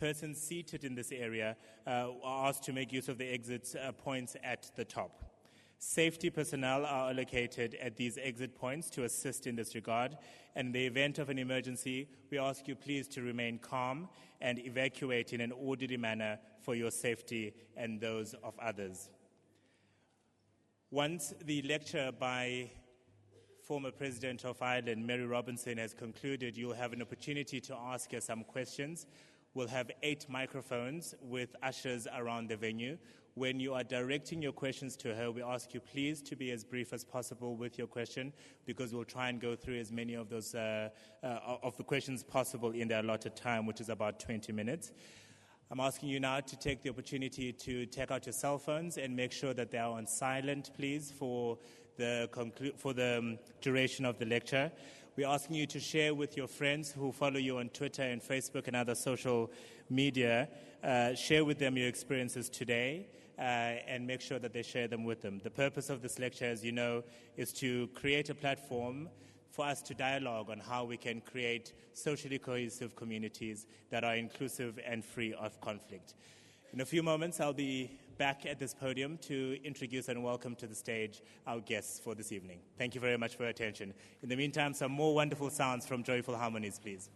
Persons seated in this area are asked to make use of the exit points at the top. Safety personnel are allocated at these exit points to assist in this regard. And in the event of an emergency, we ask you please to remain calm and evacuate in an orderly manner for your safety and those of others. Once the lecture by former President of Ireland, Mary Robinson, has concluded, you'll have an opportunity to ask her some questions. We'll have 8 microphones with ushers around the venue. When you are directing your questions to her, we ask you please to be as brief as possible with your question, because we'll try and go through as many of those of the questions possible in the allotted time, which is about 20 minutes. I'm asking you now to take the opportunity to take out your cell phones and make sure that they are on silent, please, for the duration of the lecture. We're asking you to share with your friends who follow you on Twitter and Facebook and other social media. Share with them your experiences today and make sure that they share them with them. The purpose of this lecture, as you know, is to create a platform for us to dialogue on how we can create socially cohesive communities that are inclusive and free of conflict. In a few moments, I'll be back at this podium to introduce and welcome to the stage our guests for this evening. Thank you very much for your attention. In the meantime, some more wonderful sounds from Joyful Harmonies, please.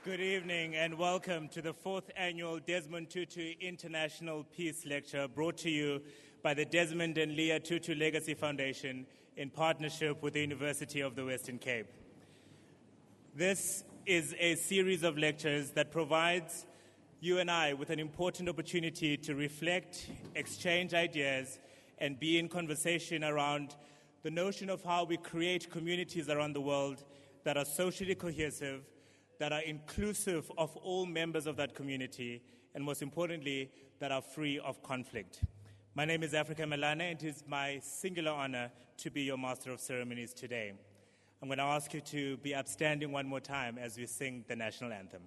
Good evening and welcome to the 4th Annual Desmond Tutu International Peace Lecture, brought to you by the Desmond and Leah Tutu Legacy Foundation in partnership with the University of the Western Cape. This is a series of lectures that provides you and I with an important opportunity to reflect, exchange ideas, and be in conversation around the notion of how we create communities around the world that are socially cohesive, that are inclusive of all members of that community, and most importantly, that are free of conflict. My name is Africa Melana, and it is my singular honor to be your Master of Ceremonies today. I'm going to ask you to be upstanding one more time as we sing the national anthem.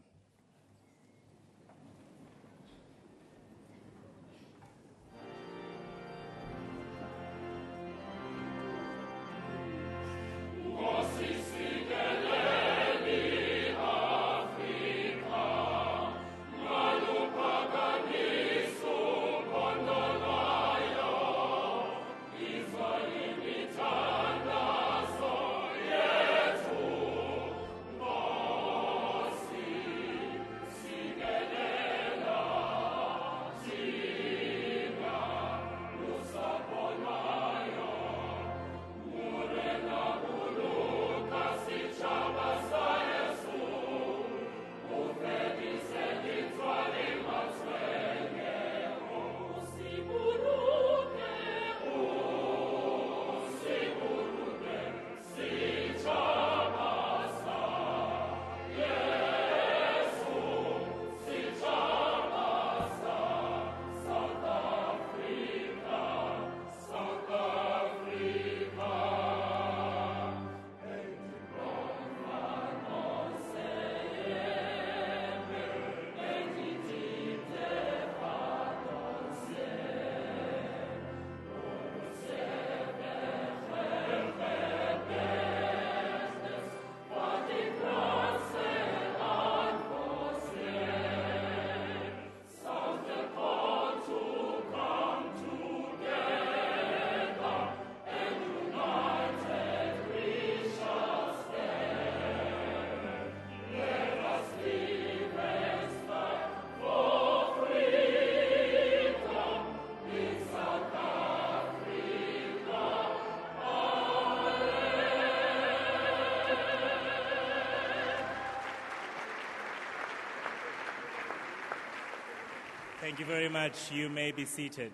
Thank you very much. You may be seated.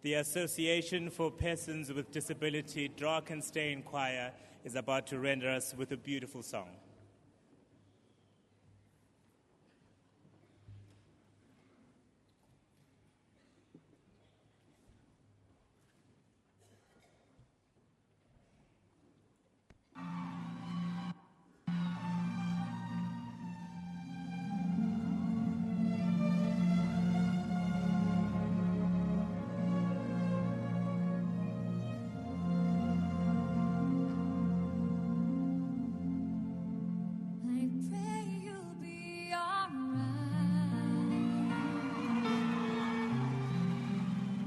The Association for Persons with Disability Drakenstein Choir is about to render us with a beautiful song.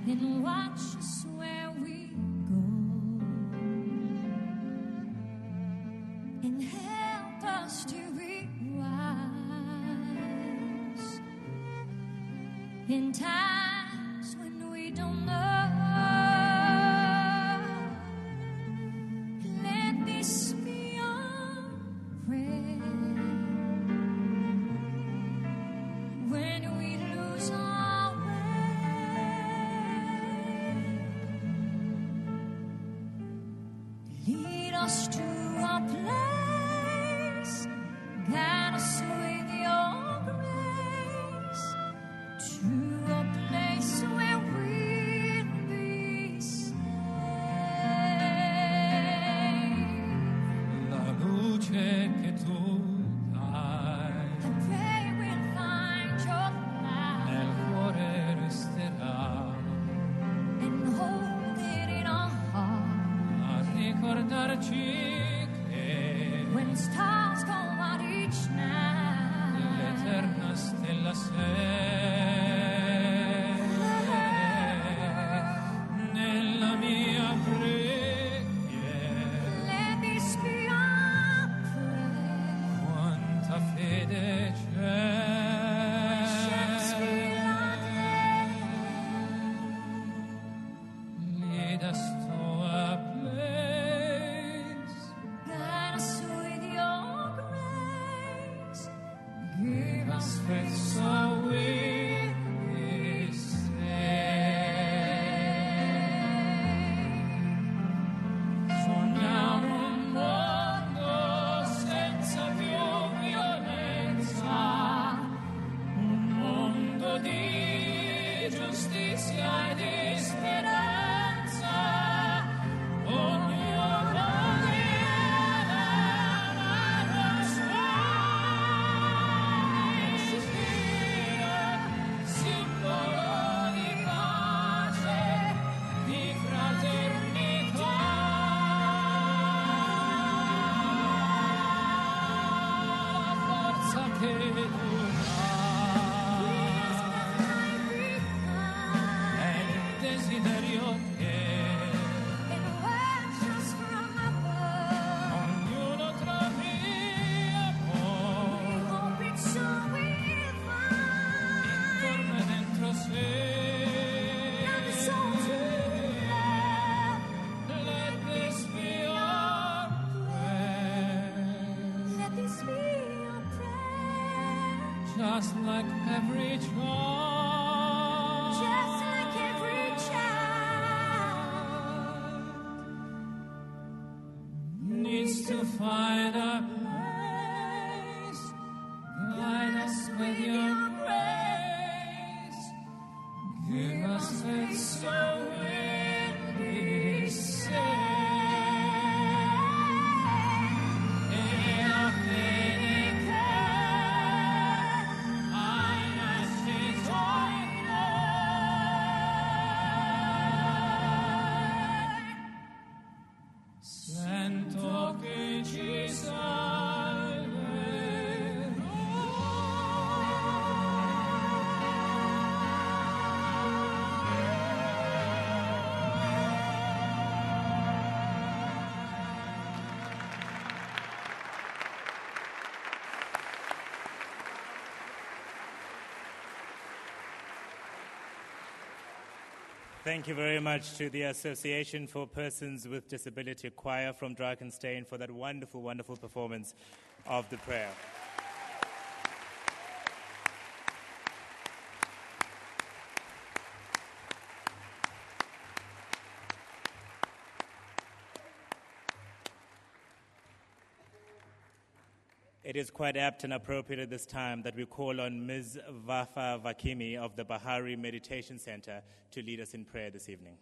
And watch us where we go, and help us to be wise in times don't know. Let this be our prayer. When we lose our way, lead us to a place, guide us with your grace, to a place where we'll be saved. La luce che tu dai I pray we'll find your nel light cuore resterà and hold it in our heart. a ricordarci che When stars come out each night, l'eterna stella sei. Nella mia preghiera let this be our prayer. quanta fede Ships c'è. fill our Lead us to a place, guide us with your grace. give us faith so we'll be saved. Sogniamo un mondo senza più violenza, un mondo di giustizia e di speranza. Ognuno viene alla sua ispira, simbolo di pace, di fraternità. Forza che tu dai è il desiderio che ognuno trovi amore intorno e dentro sé. Let this be our prayer, just like every child needs to find a place. Guide us with your grace. Give us faith so we'll be saved. E la fede che hai nascito in noi. Sento che ci Thank you very much to the Association for Persons with Disability Choir from Drakenstein for that wonderful, wonderful performance of the prayer. It is quite apt and appropriate at this time that we call on Ms. Vafa Vakimi of the Bahá'í Meditation Center to lead us in prayer this evening.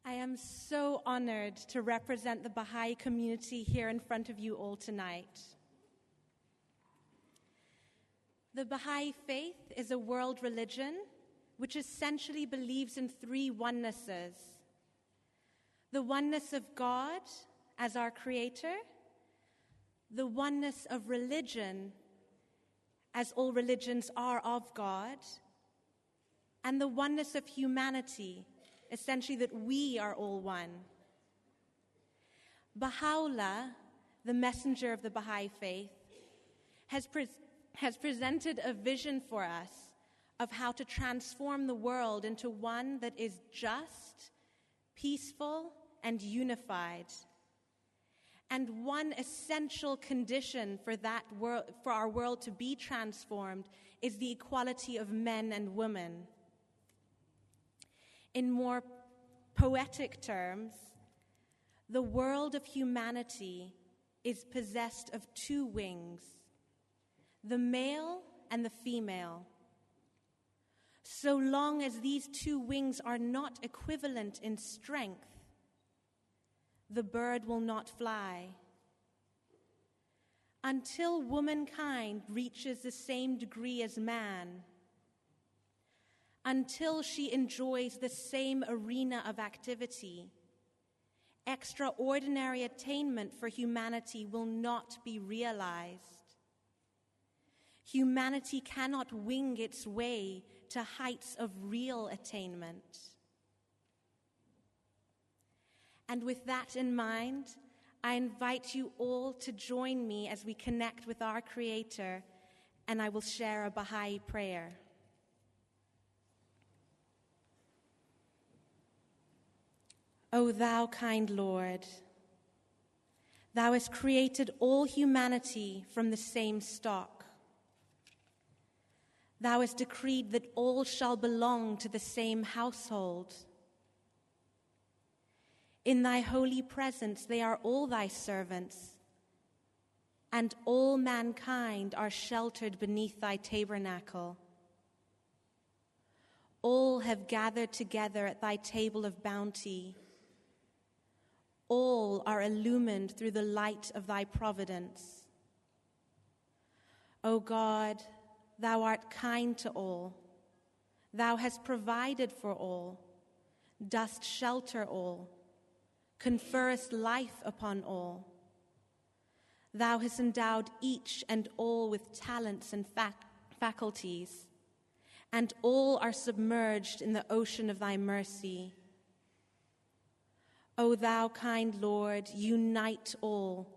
I am so honored to represent the Baha'i community here in front of you all tonight. The Baha'i faith is a world religion which essentially believes in three onenesses: the oneness of God as our creator, the oneness of religion, as all religions are of God, and the oneness of humanity, essentially that we are all one. Baha'u'llah, the messenger of the Baha'i faith, has presented a vision for us of how to transform the world into one that is just, peaceful, and unified. And one essential condition for our world to be transformed is the equality of men and women. In more poetic terms, the world of humanity is possessed of two wings, the male and the female. So long as these two wings are not equivalent in strength, the bird will not fly. Until womankind reaches the same degree as man, until she enjoys the same arena of activity, extraordinary attainment for humanity will not be realized. Humanity cannot wing its way to heights of real attainment. And with that in mind, I invite you all to join me as we connect with our Creator, and I will share a Baha'i prayer. O thou kind Lord, thou hast created all humanity from the same stock. Thou hast decreed that all shall belong to the same household. In thy holy presence they are all thy servants, and all mankind are sheltered beneath thy tabernacle. All have gathered together at thy table of bounty. All are illumined through the light of thy providence. O God, thou art kind to all. Thou hast provided for all, dost shelter all, conferrest life upon all. Thou hast endowed each and all with talents and faculties, and all are submerged in the ocean of thy mercy. O thou kind Lord, unite all.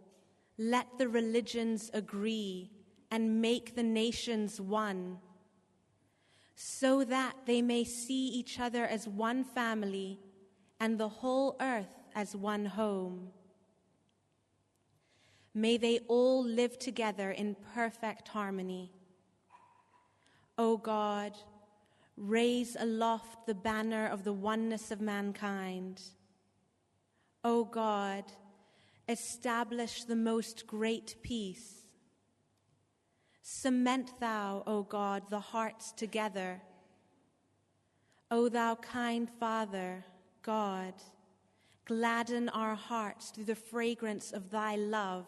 Let the religions agree and make the nations one, so that they may see each other as one family and the whole earth as one home. May they all live together in perfect harmony. O God, raise aloft the banner of the oneness of mankind. O God, establish the most great peace. Cement thou, O God, the hearts together. O thou kind Father, God, gladden our hearts through the fragrance of thy love.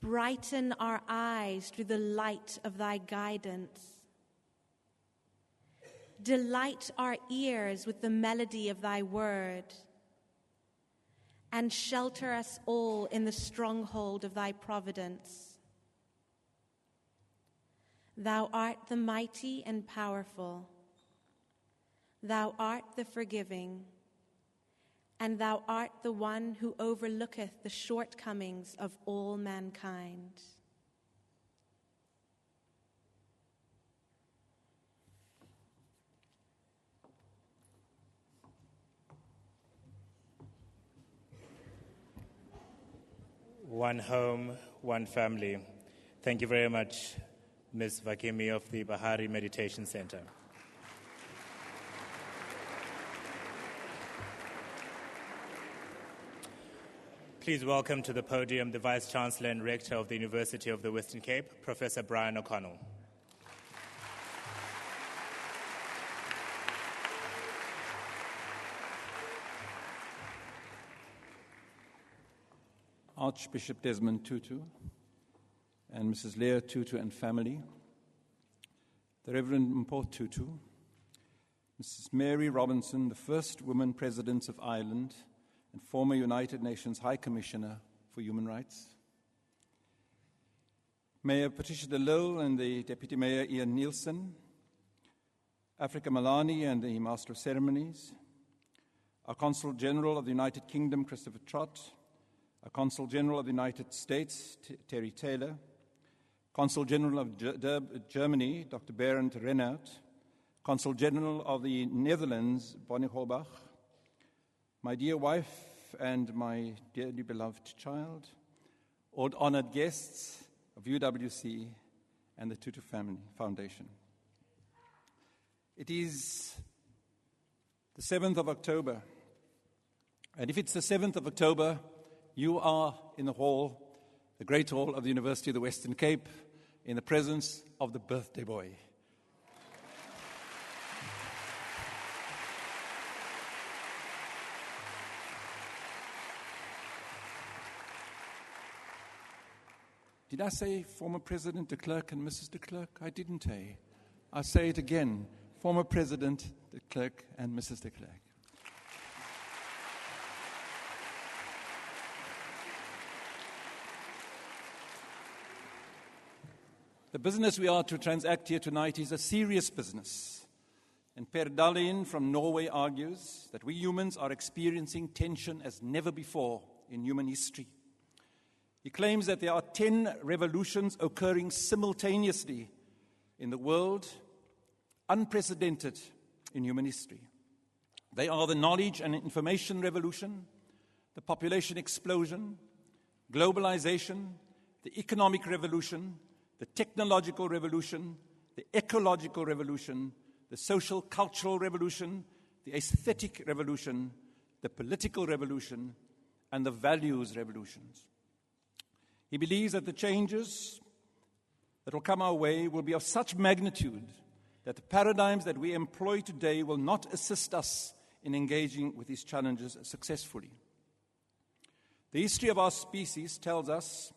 Brighten our eyes through the light of thy guidance. Delight our ears with the melody of thy word, and shelter us all in the stronghold of thy providence. Thou art the mighty and powerful. Thou art the forgiving, and thou art the one who overlooketh the shortcomings of all mankind. One home, one family. Thank you very much, Ms. Vakemi of the Bahá'í Meditation Center. Please welcome to the podium the Vice Chancellor and Rector of the University of the Western Cape, Professor Brian O'Connell. Archbishop Desmond Tutu and Mrs. Leah Tutu and family, the Reverend Mpho Tutu, Mrs. Mary Robinson, the first woman president of Ireland and former United Nations High Commissioner for Human Rights, Mayor Patricia de Lille and the Deputy Mayor Ian Nielsen, Africa Malani and the Master of Ceremonies, our Consul General of the United Kingdom, Christopher Trott, our Consul General of the United States, Terry Taylor, Consul General of Germany, Dr. Berend Rennaert, Consul General of the Netherlands, Bonnie Holbach, my dear wife and my dearly beloved child, all honored guests of UWC and the Tutu Family Foundation. It is the 7th of October, and if it's the 7th of October, you are in the hall, the Great Hall of the University of the Western Cape, in the presence of the birthday boy. Did I say former President de Klerk and Mrs. de Klerk? I didn't, eh? I'll say it again. Former President de Klerk and Mrs. de Klerk. The business we are to transact here tonight is a serious business. And Per Dalin from Norway argues that we humans are experiencing tension as never before in human history. He claims that there are 10 revolutions occurring simultaneously in the world, unprecedented in human history. They are the knowledge and information revolution, the population explosion, globalization, the economic revolution, the technological revolution, the ecological revolution, the social cultural revolution, the aesthetic revolution, the political revolution, and the values revolutions. He believes that the changes that will come our way will be of such magnitude that the paradigms that we employ today will not assist us in engaging with these challenges successfully. The history of our species tells us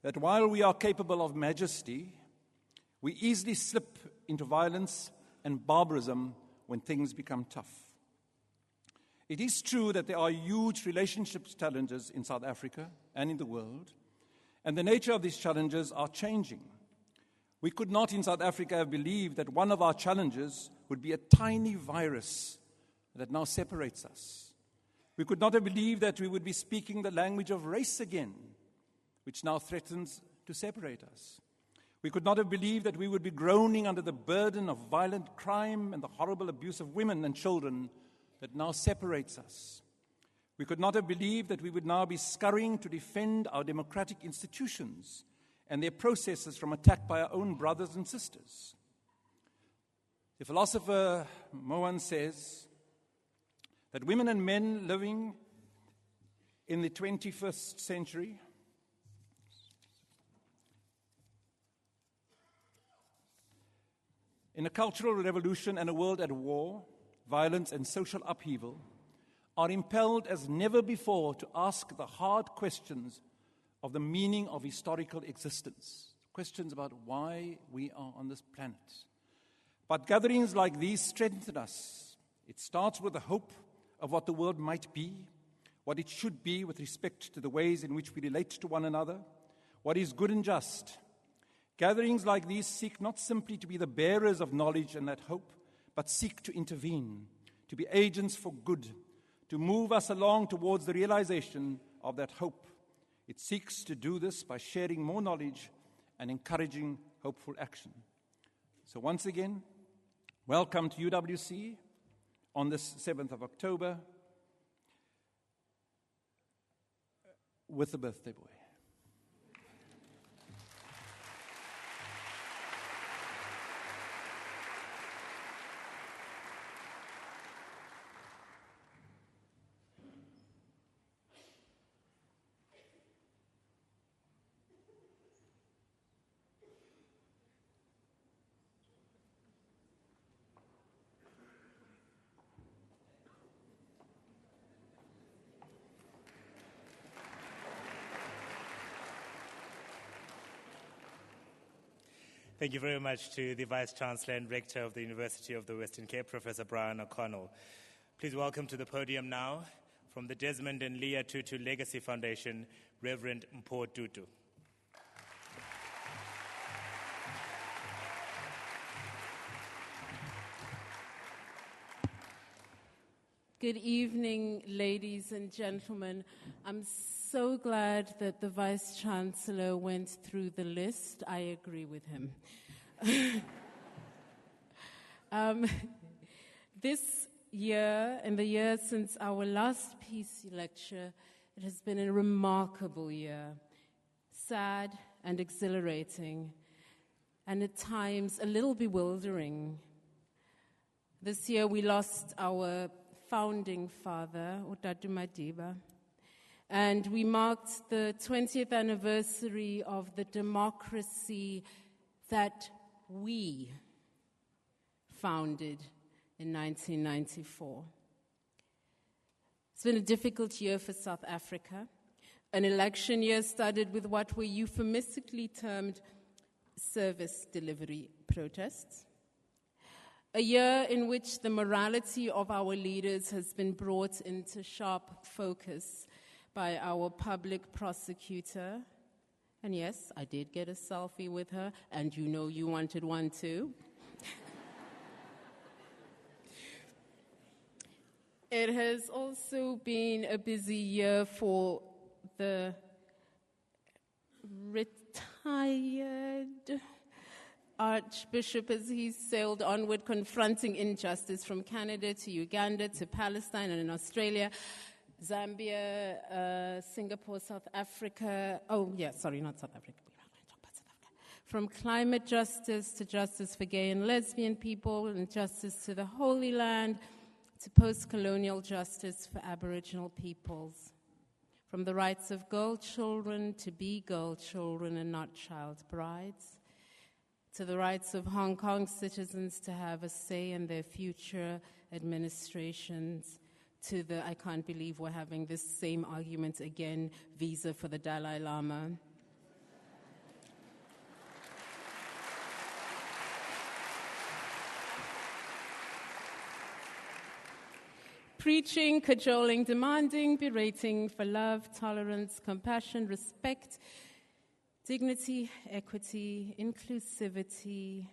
that while we are capable of majesty, we easily slip into violence and barbarism when things become tough. It is true that there are huge relationships challenges in South Africa and in the world, and the nature of these challenges are changing. We could not in South Africa have believed that one of our challenges would be a tiny virus that now separates us. We could not have believed that we would be speaking the language of race again, which now threatens to separate us. We could not have believed that we would be groaning under the burden of violent crime and the horrible abuse of women and children that now separates us. We could not have believed that we would now be scurrying to defend our democratic institutions and their processes from attack by our own brothers and sisters. The philosopher Mohan says that women and men living in the 21st century in a cultural revolution and a world at war, violence and social upheaval, are impelled as never before to ask the hard questions of the meaning of historical existence, questions about why we are on this planet. But gatherings like these strengthen us. It starts with the hope of what the world might be, what it should be with respect to the ways in which we relate to one another, what is good and just. Gatherings like these seek not simply to be the bearers of knowledge and that hope, but seek to intervene, to be agents for good, to move us along towards the realization of that hope. It seeks to do this by sharing more knowledge and encouraging hopeful action. So once again, welcome to UWC on this 7th of October with the birthday boy. Thank you very much to the Vice-Chancellor and Rector of the University of the Western Cape, Professor Brian O'Connell. Please welcome to the podium now, from the Desmond and Leah Tutu Legacy Foundation, Reverend Mpho Tutu. Good evening, ladies and gentlemen. I'm so glad that the Vice Chancellor went through the list. I agree with him. This year, in the year since our last peace lecture, it has been a remarkable year, sad and exhilarating, and at times a little bewildering. This year we lost our founding father, Utatu Madiba, and we marked the 20th anniversary of the democracy that we founded in 1994. It's been a difficult year for South Africa. An election year started with what were euphemistically termed service delivery protests. A year in which the morality of our leaders has been brought into sharp focus by our public prosecutor. And yes, I did get a selfie with her, and you know you wanted one too. It has also been a busy year for the retired Archbishop as he sailed onward, confronting injustice from Canada to Uganda to Palestine and in Australia, Zambia, Singapore, South Africa. Oh, yeah, sorry, not South Africa. We're not going to talk about South Africa. From climate justice to justice for gay and lesbian people and justice to the Holy Land to post-colonial justice for Aboriginal peoples. From the rights of girl children to be girl children and not child brides, to the rights of Hong Kong citizens to have a say in their future administrations, to the, I can't believe we're having this same argument again, visa for the Dalai Lama. Preaching, cajoling, demanding, berating for love, tolerance, compassion, respect, dignity, equity, inclusivity,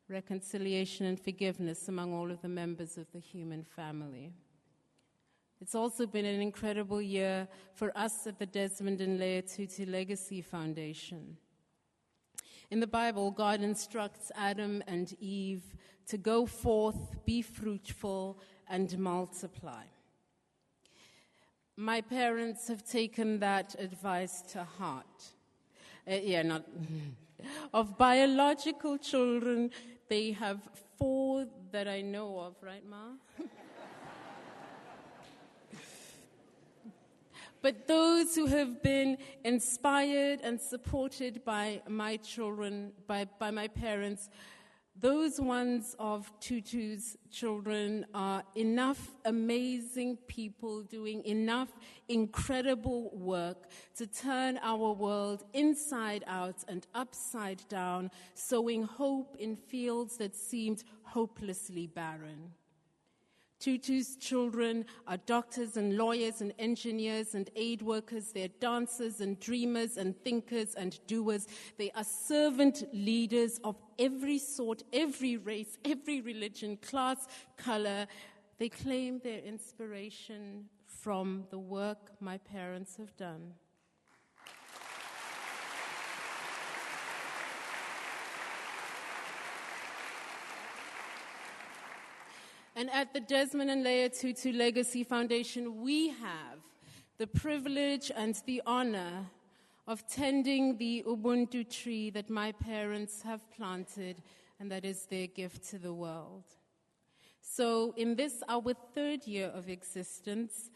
reconciliation, and forgiveness among all of the members of the human family. It's also been an incredible year for us at the Desmond and Leah Tutu Legacy Foundation. In the Bible, God instructs Adam and Eve to go forth, be fruitful, and multiply. My parents have taken that advice to heart. Of biological children, they have 4 that I know of, right, Ma? But those who have been inspired and supported by my children, by my parents, those ones of Tutu's children are enough amazing people doing enough incredible work to turn our world inside out and upside down, sowing hope in fields that seemed hopelessly barren. Tutu's children are doctors and lawyers and engineers and aid workers. They're dancers and dreamers and thinkers and doers. They are servant leaders of every sort, every race, every religion, class, color. They claim their inspiration from the work my parents have done. And at the Desmond and Leah Tutu Legacy Foundation, we have the privilege and the honor of tending the Ubuntu tree that my parents have planted, and that is their gift to the world. So in this, our 3rd year of existence,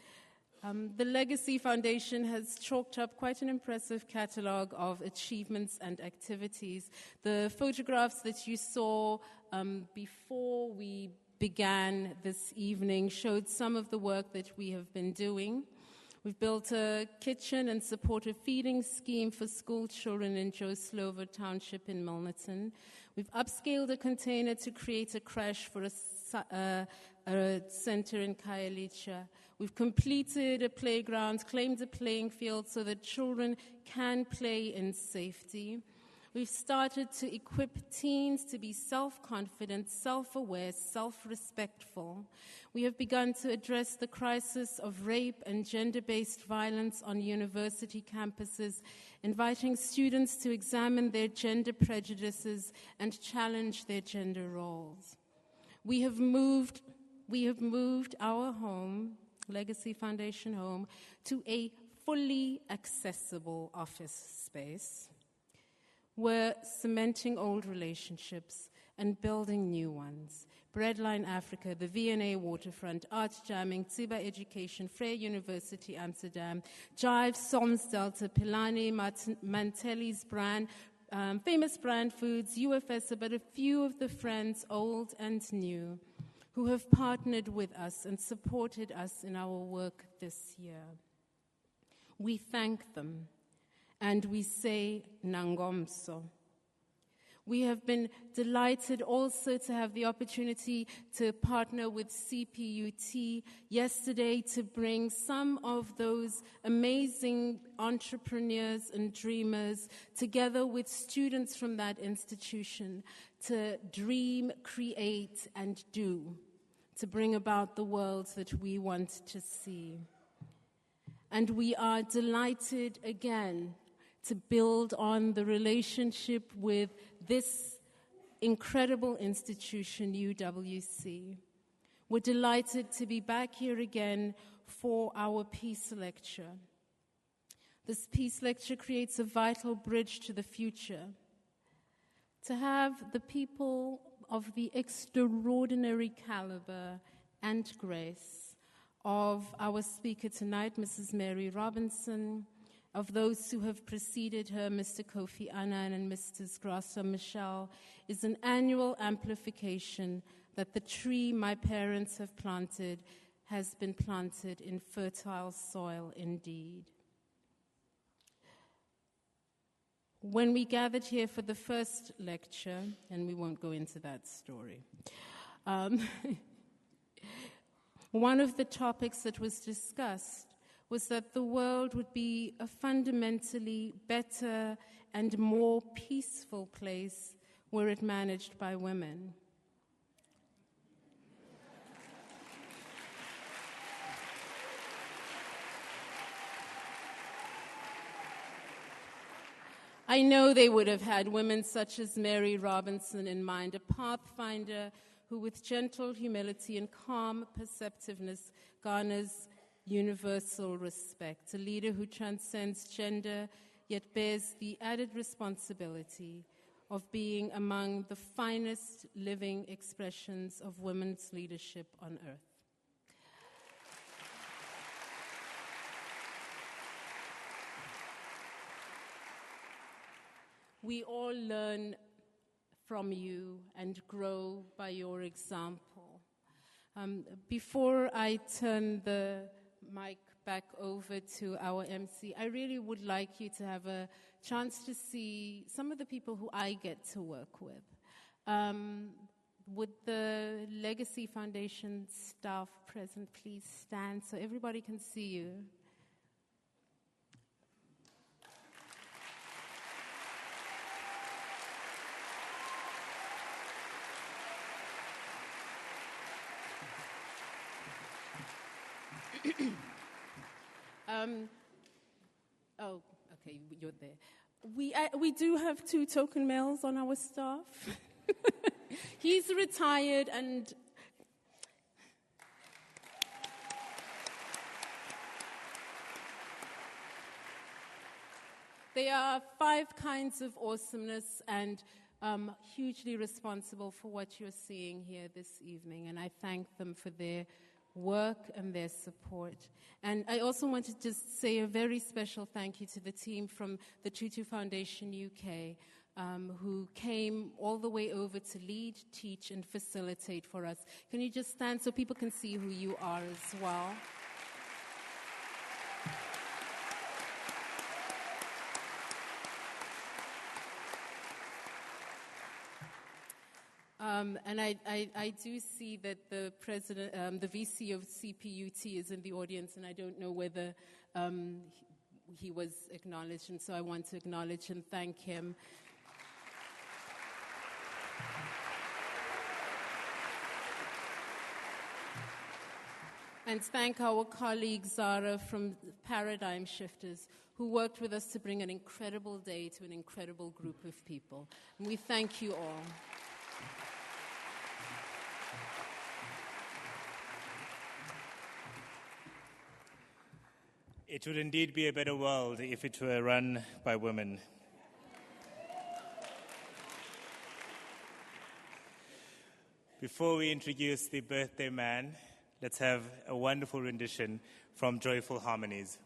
the Legacy Foundation has chalked up quite an impressive catalog of achievements and activities. The photographs that you saw before we began this evening showed some of the work that we have been doing. We've built a kitchen and supportive feeding scheme for school children in Joe Slovo Township in Milnerton. We've upscaled a container to create a crash for a center in Khayelitsha. We've completed a playground, claimed a playing field so that children can play in safety. We've started to equip teens to be self-confident, self-aware, self-respectful. We have begun to address the crisis of rape and gender-based violence on university campuses, inviting students to examine their gender prejudices and challenge their gender roles. We have moved our home, Legacy Foundation home, to a fully accessible office space. We're cementing old relationships and building new ones. Breadline Africa, the V&A Waterfront, Arts Jamming, Tsiba Education, Freya University Amsterdam, Jive, Soms Delta, Pilani, Mantelli's brand, famous brand foods, UFS, but a few of the friends, old and new, who have partnered with us and supported us in our work this year. We thank them. And we say Nangomso. We have been delighted also to have the opportunity to partner with CPUT yesterday to bring some of those amazing entrepreneurs and dreamers together with students from that institution to dream, create, and do, to bring about the world that we want to see. And we are delighted again to build on the relationship with this incredible institution, UWC. We're delighted to be back here again for our peace lecture. This peace lecture creates a vital bridge to the future. To have the people of the extraordinary caliber and grace of our speaker tonight, Mrs. Mary Robinson, of those who have preceded her, Mr. Kofi Annan and Mrs. Graça Michelle, is an annual amplification that the tree my parents have planted has been planted in fertile soil indeed. When we gathered here for the first lecture, and we won't go into that story, one of the topics that was discussed was that the world would be a fundamentally better and more peaceful place were it managed by women. I know they would have had women such as Mary Robinson in mind, a pathfinder who with gentle humility and calm perceptiveness garners universal respect, a leader who transcends gender yet bears the added responsibility of being among the finest living expressions of women's leadership on earth. We all learn from you and grow by your example. Before I turn the mic back over to our MC, I really would like you to have a chance to see some of the people who I get to work with. Would the Legacy Foundation staff present please stand so everybody can see you? Oh, okay, you're there. We do have 2 token males on our staff. He's retired and they are 5 kinds of awesomeness and hugely responsible for what you're seeing here this evening, and I thank them for their work and their support. And I also want to just say a very special thank you to the team from the Tutu Foundation UK who came all the way over to lead, teach, and facilitate for us. Can you just stand so people can see who you are as well? And I do see that the president, the VC of CPUT is in the audience, and I don't know whether he was acknowledged, and so I want to acknowledge and thank him. And thank our colleague Zara from Paradigm Shifters, who worked with us to bring an incredible day to an incredible group of people. And we thank you all. It would indeed be a better world if it were run by women. Before we introduce the birthday man, let's have a wonderful rendition from Joyful Harmonies.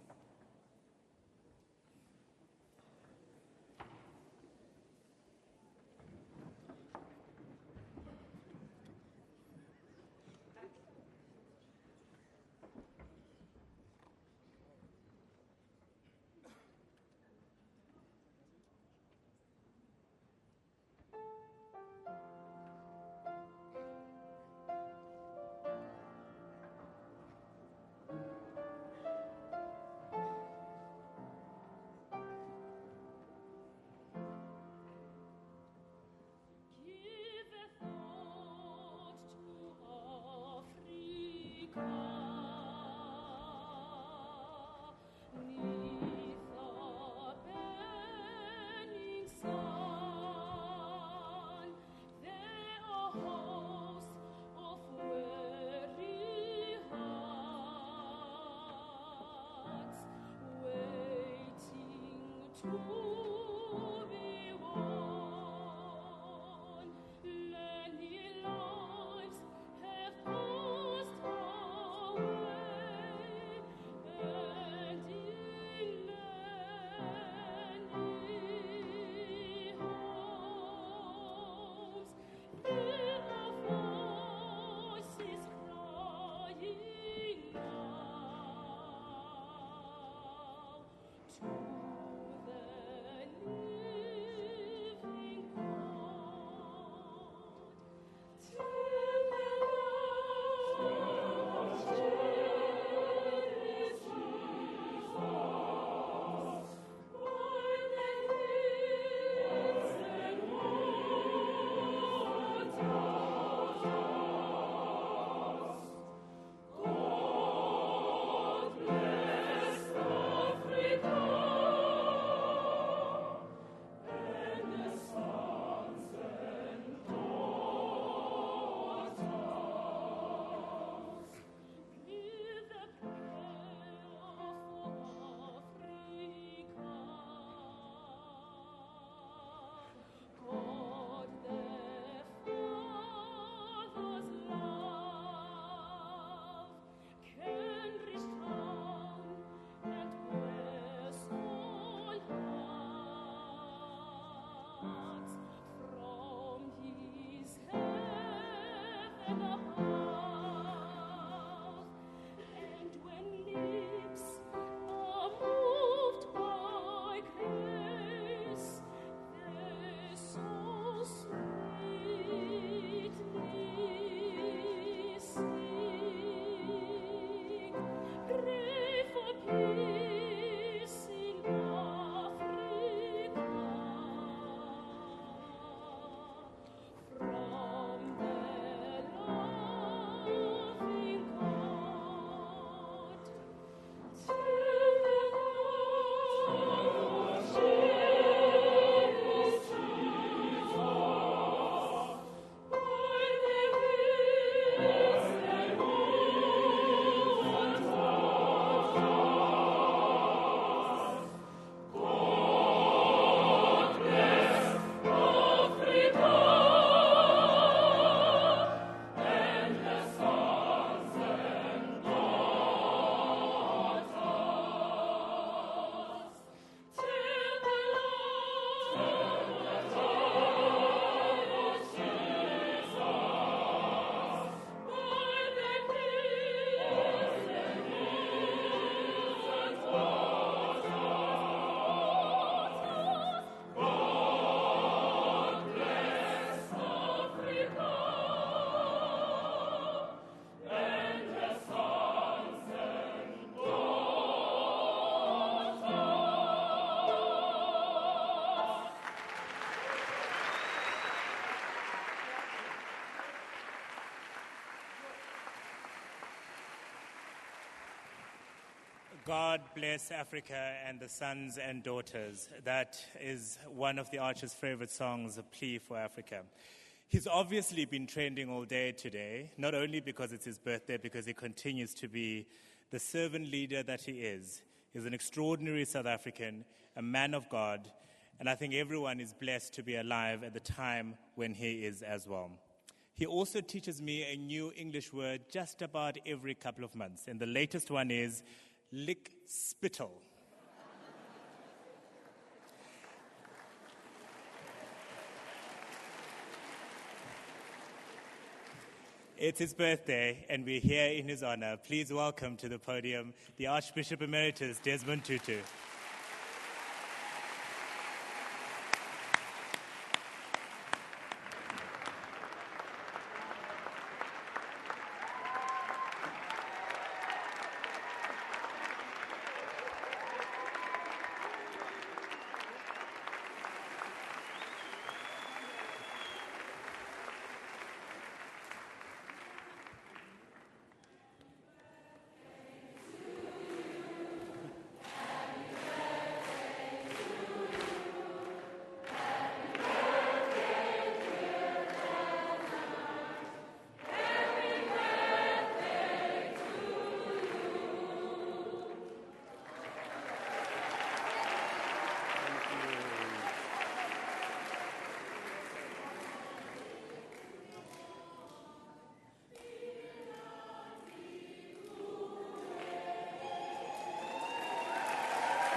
Africa. God bless Africa and the sons and daughters. That is one of the Archer's favorite songs, A Plea for Africa. He's obviously been trending all day today, not only because it's his birthday, because he continues to be the servant leader that he is. He's an extraordinary South African, a man of God, and I think everyone is blessed to be alive at the time when he is as well. He also teaches me a new English word just about every couple of months, and the latest one is lick spittle. It's his birthday, and we're here in his honor. Please welcome to the podium the Archbishop Emeritus, Desmond Tutu.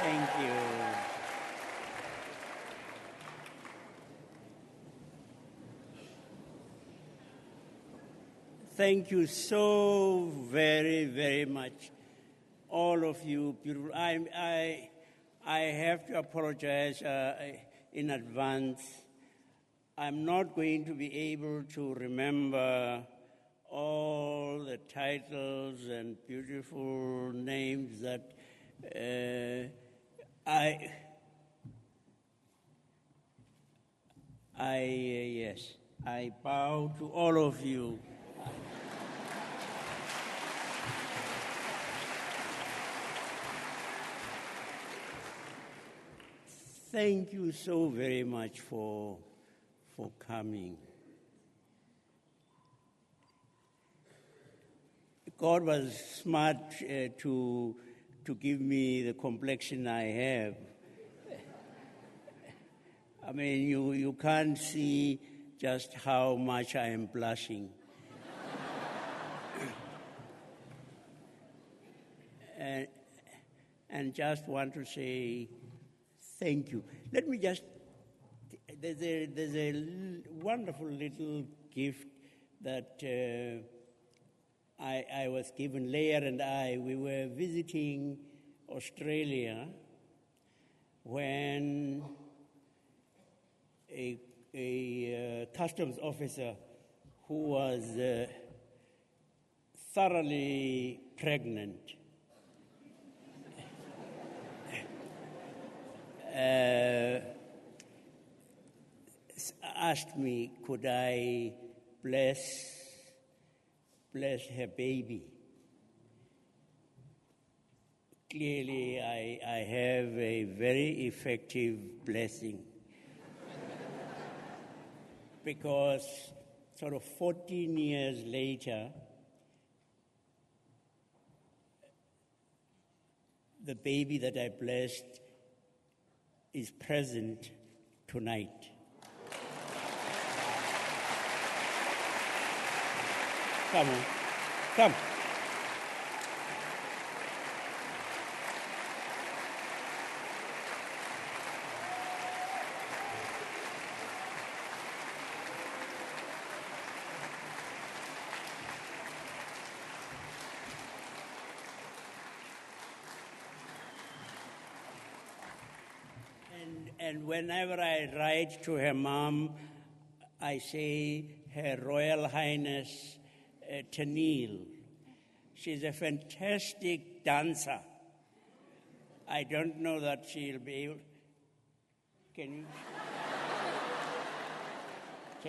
Thank you. Thank you so very, very much, all of you. Beautiful. I have to apologize in advance. I'm not going to be able to remember all the titles and beautiful names that yes, I bow to all of you. Thank you so very much for coming. God was smart to give me the complexion I have. I mean, you can't see just how much I am blushing. And just want to say thank you. Let me just, there's a wonderful little gift that I was given. Leah and I, we were visiting Australia when a customs officer who was thoroughly pregnant asked me, could I bless her baby. Clearly, I have a very effective blessing because sort of 14 years later, the baby that I blessed is present tonight. Come on, come. And whenever I write to her mom, I say, Her Royal Highness Tanil. She's a fantastic dancer. I don't know that she'll be able. Can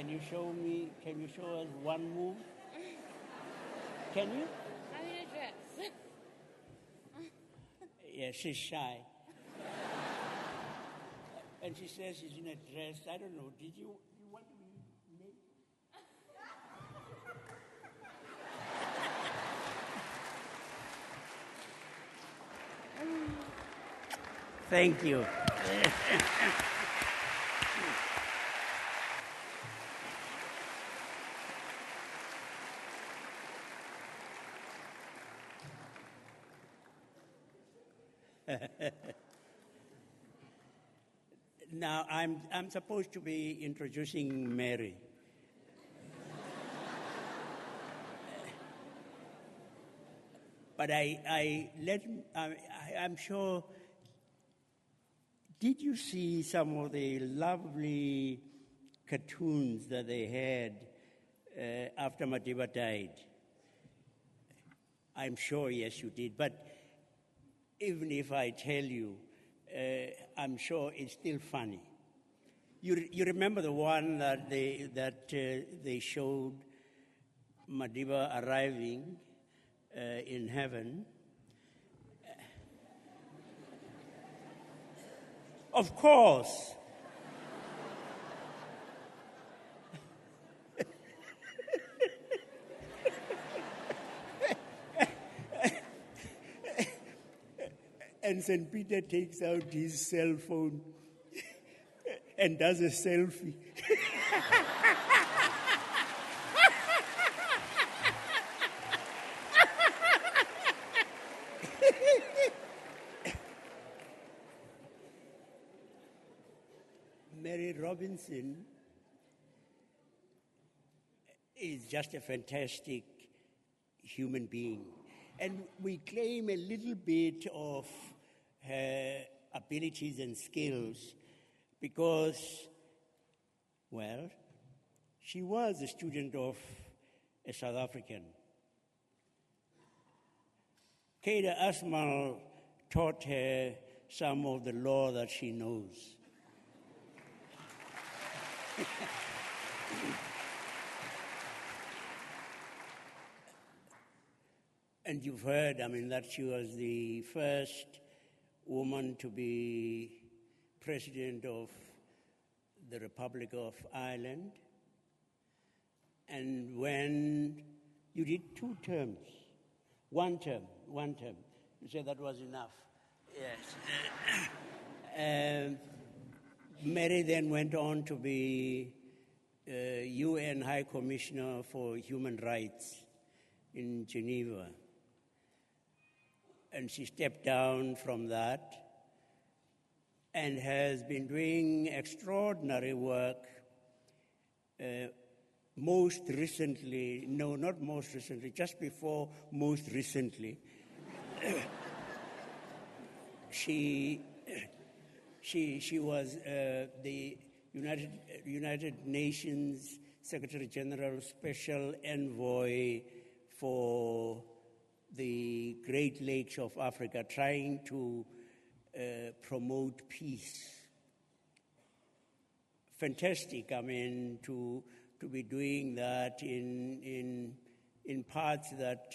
you show me? Can you show us one move? Can you? I'm in a dress. Yeah, she's shy. And she says she's in a dress. I don't know. Did you want to be naked? Thank you. Now, I'm supposed to be introducing Mary. But I'm sure, did you see some of the lovely cartoons that they had after Madiba died? I'm sure, yes, you did. But even if I tell you, I'm sure it's still funny. You remember the one that they showed Madiba arriving in heaven? Of course. And St. Peter takes out his cell phone and does a selfie. Mary Robinson is just a fantastic human being. And we claim a little bit of her abilities and skills because, well, she was a student of a South African. Kaida Asmal taught her some of the law that she knows. And you've heard, that she was the first woman to be president of the Republic of Ireland. And when you did 2 terms, one term, you said that was enough. Yes. Mary then went on to be UN High Commissioner for Human Rights in Geneva. And she stepped down from that and has been doing extraordinary work. Most recently, no, not most recently, just before most recently, she was the United Nations Secretary General Special Envoy for the Great Lakes of Africa, trying to promote peace. Fantastic, to be doing that in parts that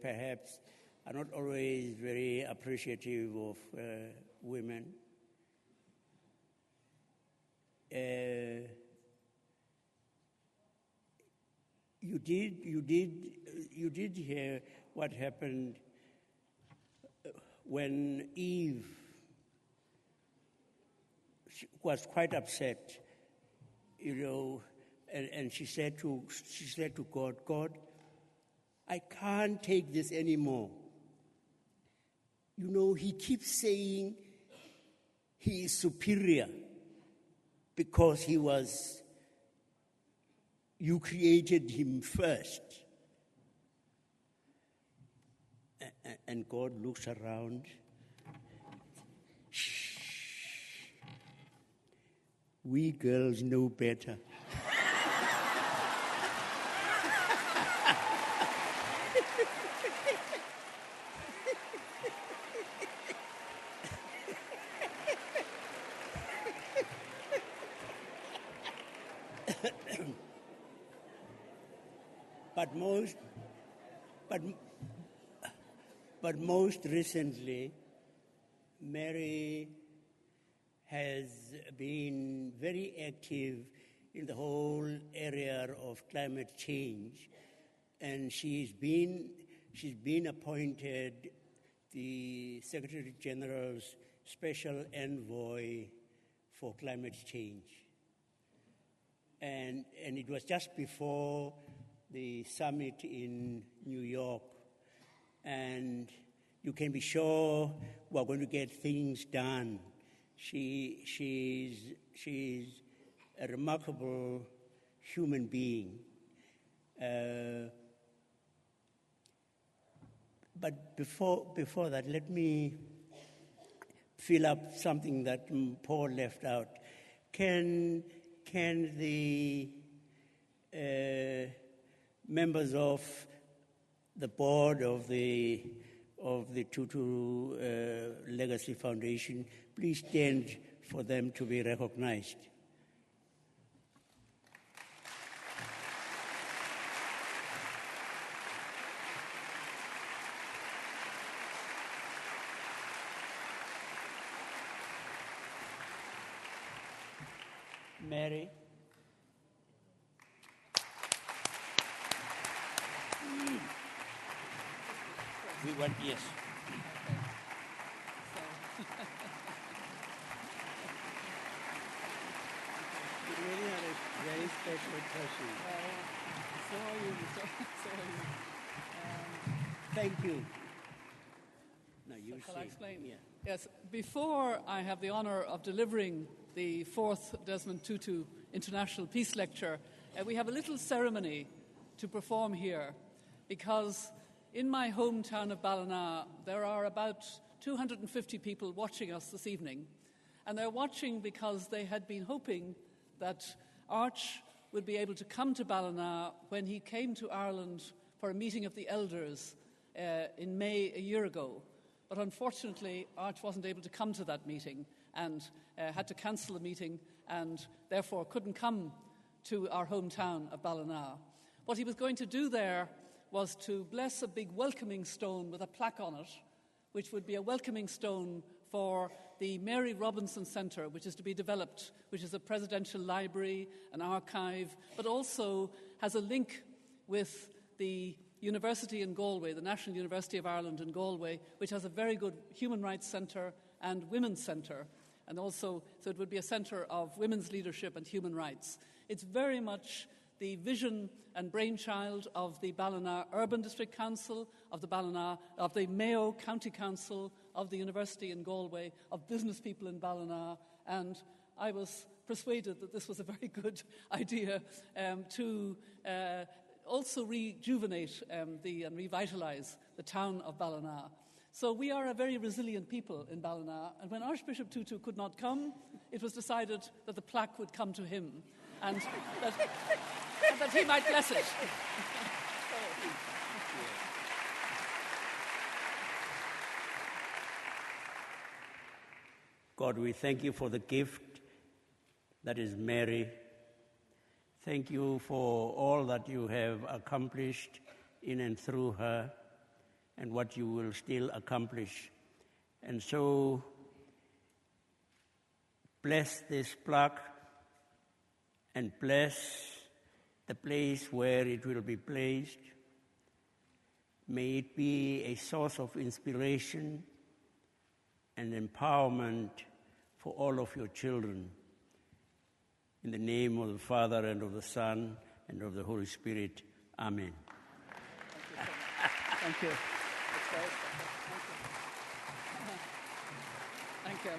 perhaps are not always very appreciative of women. You did hear what happened when Eve was quite upset, and she said to God, I can't take this anymore. He keeps saying he is superior because you created him first. And God looks around. Shh. We girls know better. But most recently, Mary has been very active in the whole area of climate change, and she's been appointed the Secretary General's Special Envoy for Climate Change. And it was just before the summit in New York, and you can be sure we're going to get things done. She's a remarkable human being. But before that, let me fill up something that Paul left out. Can the members of the board of the Tutu Legacy Foundation please stand for them to be recognized? Mary. We want yes. You really are a very special person. So are you. So are you. Thank you. Now you Shall I explain? Yeah. Yes. Before I have the honor of delivering the 4th Desmond Tutu International Peace Lecture, we have a little ceremony to perform here, because in my hometown of Ballina, there are about 250 people watching us this evening. And they're watching because they had been hoping that Arch would be able to come to Ballina when he came to Ireland for a meeting of the elders in May a year ago. But unfortunately, Arch wasn't able to come to that meeting and had to cancel the meeting, and therefore couldn't come to our hometown of Ballina. What he was going to do there was to bless a big welcoming stone with a plaque on it, which would be a welcoming stone for the Mary Robinson Centre, which is to be developed, which is a presidential library, an archive, but also has a link with the university in Galway, the National University of Ireland in Galway, which has a very good human rights centre and women's centre. And also, so it would be a centre of women's leadership and human rights. It's very much the vision and brainchild of the Ballina Urban District Council, of the Mayo County Council, of the University in Galway, of business people in Ballina, and I was persuaded that this was a very good idea to also rejuvenate and revitalise the town of Ballina. So we are a very resilient people in Ballina, and when Archbishop Tutu could not come, it was decided that the plaque would come to him, and that he might bless it. God, we thank you for the gift that is Mary. Thank you for all that you have accomplished in and through her, and what you will still accomplish. And so, bless this plaque and bless the place where it will be placed. May it be a source of inspiration and empowerment for all of your children. In the name of the Father, and of the Son, and of the Holy Spirit. Amen. Thank you. Thank you.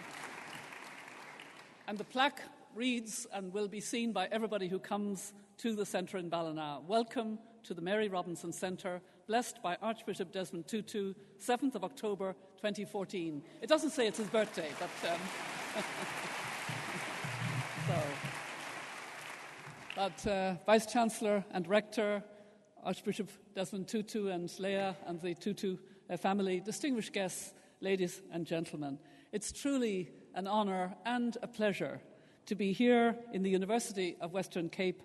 And the plaque reads and will be seen by everybody who comes to the centre in Ballina. Welcome to the Mary Robinson Centre, blessed by Archbishop Desmond Tutu, 7th of October 2014. It doesn't say it's his birthday, but Vice-Chancellor and Rector, Archbishop Desmond Tutu and Leah and the Tutu family, distinguished guests, ladies and gentlemen. It's truly an honour and a pleasure to be here in the University of Western Cape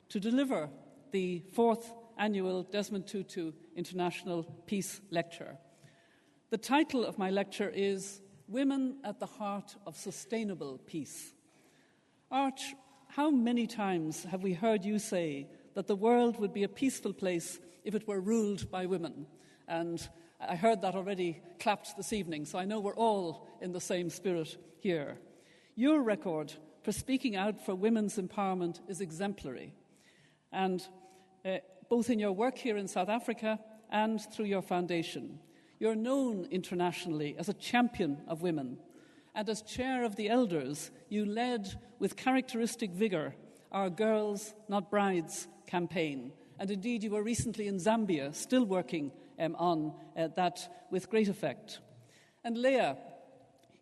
to deliver the 4th annual Desmond Tutu International Peace Lecture. The title of my lecture is Women at the Heart of Sustainable Peace. Arch, how many times have we heard you say that the world would be a peaceful place if it were ruled by women? And I heard that already clapped this evening, so I know we're all in the same spirit here. Your record for speaking out for women's empowerment is exemplary, and both in your work here in South Africa and through your foundation. You're known internationally as a champion of women, and as chair of the elders, you led with characteristic vigour our Girls, Not Brides campaign. And indeed, you were recently in Zambia, still working on that with great effect. And Leah,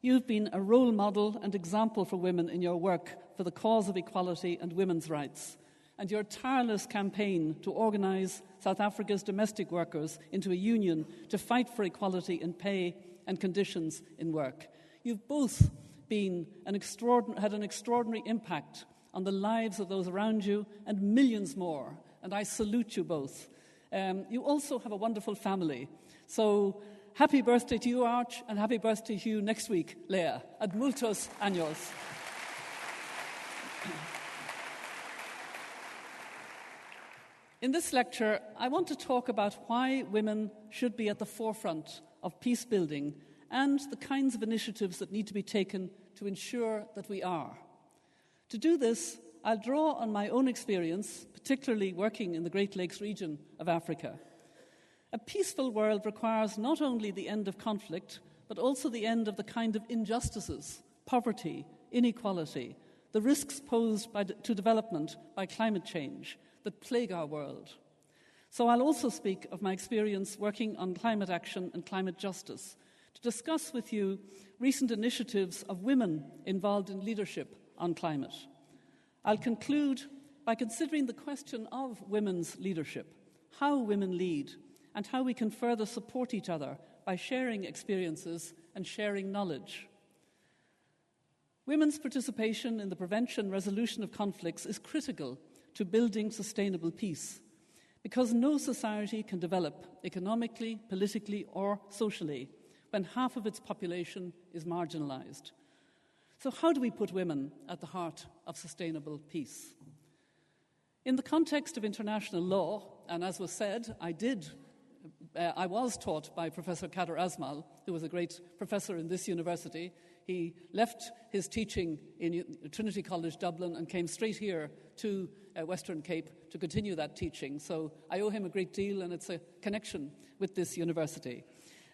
you've been a role model and example for women in your work for the cause of equality and women's rights. And your tireless campaign to organise South Africa's domestic workers into a union to fight for equality in pay and conditions in work. You've both been had an extraordinary impact on the lives of those around you and millions more, and I salute you both. You also have a wonderful family. So happy birthday to you, Arch, and happy birthday to you next week, Leah. Ad multos años. In this lecture, I want to talk about why women should be at the forefront of peace building and the kinds of initiatives that need to be taken to ensure that we are. To do this, I'll draw on my own experience, particularly working in the Great Lakes region of Africa. A peaceful world requires not only the end of conflict, but also the end of the kind of injustices, poverty, inequality, the risks posed to development by climate change that plague our world. So I'll also speak of my experience working on climate action and climate justice to discuss with you recent initiatives of women involved in leadership on climate. I'll conclude by considering the question of women's leadership, how women lead, and how we can further support each other by sharing experiences and sharing knowledge. Women's participation in the prevention and resolution of conflicts is critical to building sustainable peace, because no society can develop economically, politically, or socially when half of its population is marginalized. So how do we put women at the heart of sustainable peace? In the context of international law, and as was said, I was taught by Professor Kader Asmal, who was a great professor in this university. He left his teaching in Trinity College Dublin and came straight here to Western Cape to continue that teaching. So I owe him a great deal, and it's a connection with this university.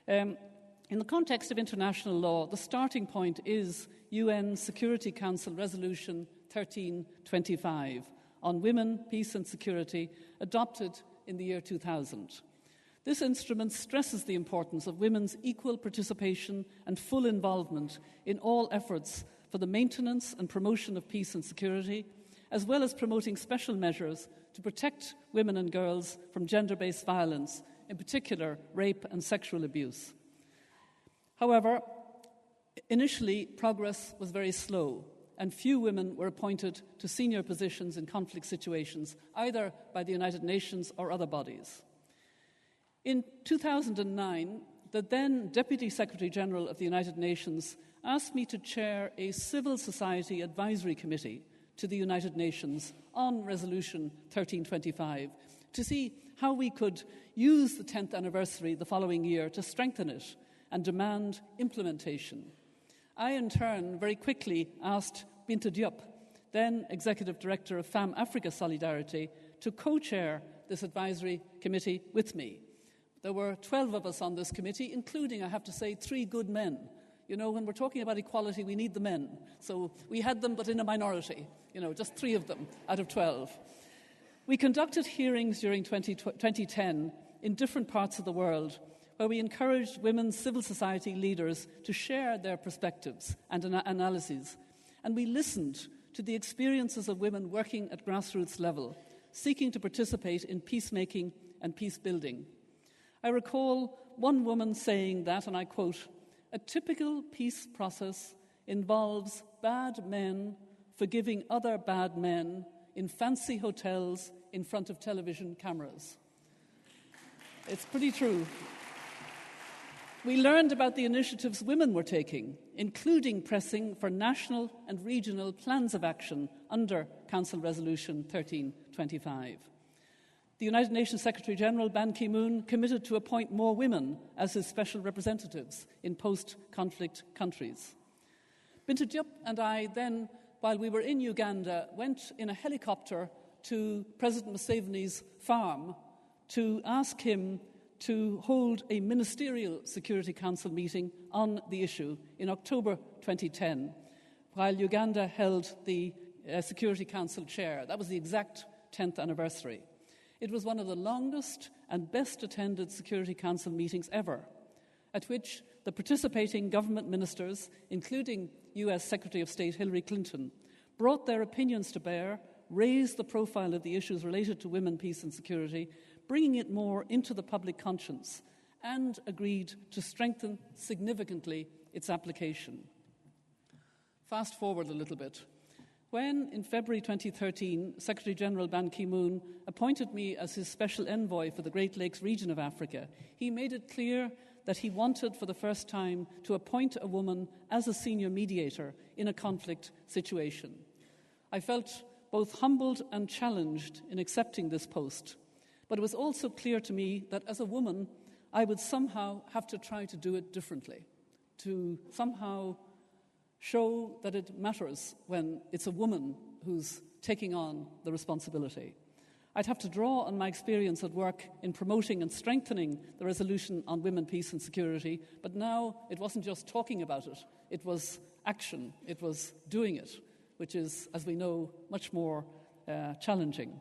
In the context of international law, the starting point is UN Security Council Resolution 1325 on women, peace and security, adopted in the year 2000. This instrument stresses the importance of women's equal participation and full involvement in all efforts for the maintenance and promotion of peace and security, as well as promoting special measures to protect women and girls from gender-based violence, in particular rape and sexual abuse. However, initially progress was very slow, and few women were appointed to senior positions in conflict situations, either by the United Nations or other bodies. In 2009, the then Deputy Secretary General of the United Nations asked me to chair a civil society advisory committee to the United Nations on Resolution 1325 to see how we could use the 10th anniversary the following year to strengthen it and demand implementation. I, in turn, very quickly asked Binta Diop, then Executive Director of FAM Africa Solidarity, to co-chair this advisory committee with me. There were 12 of us on this committee, including, I have to say, 3 good men. You know, when we're talking about equality, we need the men. So we had them, but in a minority, just 3 of them out of 12. We conducted hearings during 2010 in different parts of the world, where we encouraged women civil society leaders to share their perspectives and analyses. And we listened to the experiences of women working at grassroots level, seeking to participate in peacemaking and peace building. I recall one woman saying that, and I quote, "A typical peace process involves bad men forgiving other bad men in fancy hotels in front of television cameras." It's pretty true. We learned about the initiatives women were taking, including pressing for national and regional plans of action under Council Resolution 1325. The United Nations Secretary-General Ban Ki-moon committed to appoint more women as his special representatives in post-conflict countries. Binta Diop and I then, while we were in Uganda, went in a helicopter to President Museveni's farm to ask him to hold a ministerial Security Council meeting on the issue in October 2010, while Uganda held the Security Council chair. That was the exact 10th anniversary. It was one of the longest and best attended Security Council meetings ever, at which the participating government ministers, including US Secretary of State Hillary Clinton, brought their opinions to bear, raised the profile of the issues related to women, peace and security, bringing it more into the public conscience, and agreed to strengthen significantly its application. Fast forward a little bit. When, in February 2013, Secretary-General Ban Ki-moon appointed me as his special envoy for the Great Lakes region of Africa, he made it clear that he wanted, for the first time, to appoint a woman as a senior mediator in a conflict situation. I felt both humbled and challenged in accepting this post, but it was also clear to me that as a woman, I would somehow have to try to do it differently, to somehow show that it matters when it's a woman who's taking on the responsibility. I'd have to draw on my experience at work in promoting and strengthening the resolution on women, peace and security, but now it wasn't just talking about it, it was action, it was doing it, which is, as we know, much more challenging.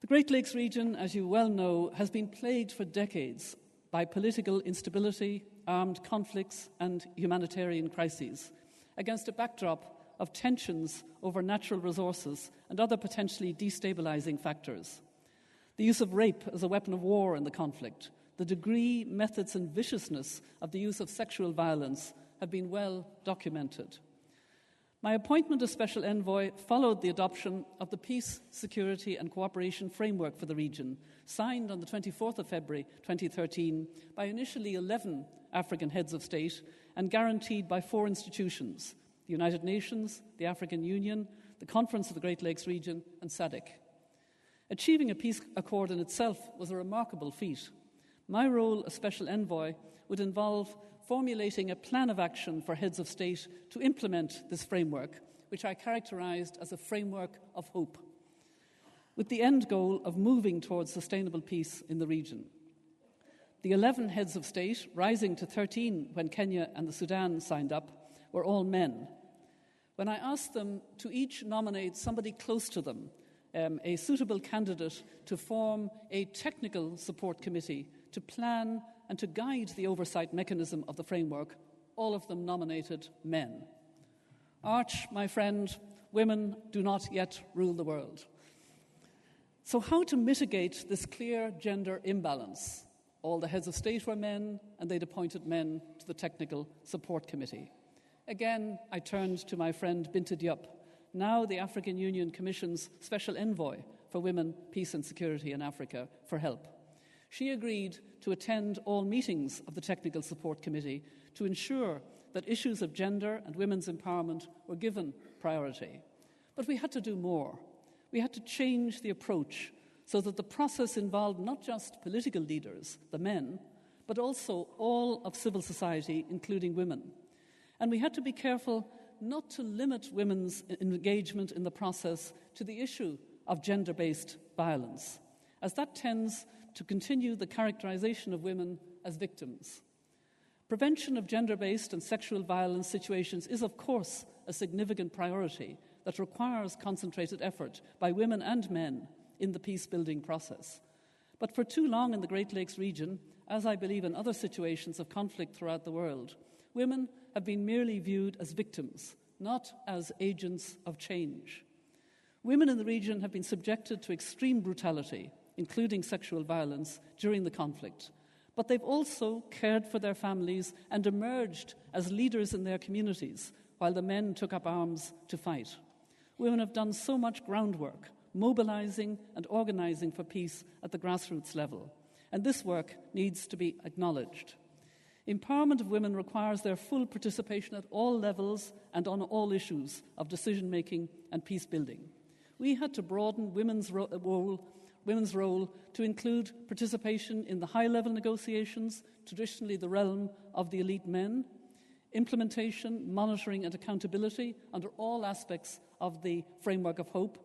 The Great Lakes region, as you well know, has been plagued for decades by political instability, armed conflicts and humanitarian crises, against a backdrop of tensions over natural resources and other potentially destabilizing factors. The use of rape as a weapon of war in the conflict, the degree, methods and viciousness of the use of sexual violence have been well documented. My appointment as Special Envoy followed the adoption of the Peace, Security and Cooperation Framework for the region, signed on the 24th of February 2013 by initially 11 African heads of state and guaranteed by 4 institutions: the United Nations, the African Union, the Conference of the Great Lakes Region and SADC. Achieving a peace accord in itself was a remarkable feat. My role as Special Envoy would involve formulating a plan of action for heads of state to implement this framework, which I characterized as a framework of hope, with the end goal of moving towards sustainable peace in the region. The 11 heads of state, rising to 13 when Kenya and the Sudan signed up, were all men. When I asked them to each nominate somebody close to them, a suitable candidate to form a technical support committee to plan and to guide the oversight mechanism of the framework, all of them nominated men. Arch, my friend, women do not yet rule the world. So how to mitigate this clear gender imbalance? All the heads of state were men, and they'd appointed men to the technical support committee. Again, I turned to my friend Binta Diop, now the African Union Commission's Special Envoy for Women, Peace and Security in Africa, for help. She agreed to attend all meetings of the Technical Support Committee to ensure that issues of gender and women's empowerment were given priority. But we had to do more. We had to change the approach so that the process involved not just political leaders, the men, but also all of civil society, including women. And we had to be careful not to limit women's engagement in the process to the issue of gender-based violence, as that tends to continue the characterization of women as victims. Prevention of gender-based and sexual violence situations is, of course, a significant priority that requires concentrated effort by women and men in the peace-building process. But for too long in the Great Lakes region, as I believe in other situations of conflict throughout the world, women have been merely viewed as victims, not as agents of change. Women in the region have been subjected to extreme brutality, including sexual violence, during the conflict. But they've also cared for their families and emerged as leaders in their communities, while the men took up arms to fight. Women have done so much groundwork, mobilizing and organizing for peace at the grassroots level, and this work needs to be acknowledged. Empowerment of women requires their full participation at all levels and on all issues of decision-making and peace-building. We had to broaden women's role to include participation in the high-level negotiations, traditionally the realm of the elite men, implementation, monitoring and accountability under all aspects of the framework of hope,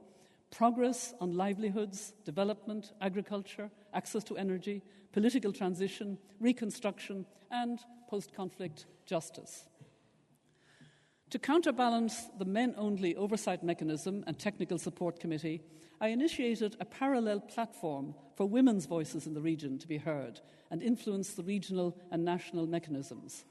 progress on livelihoods, development, agriculture, access to energy, political transition, reconstruction, and post-conflict justice. To counterbalance the men-only oversight mechanism and technical support committee, I initiated a parallel platform for women's voices in the region to be heard and influence the regional and national mechanisms.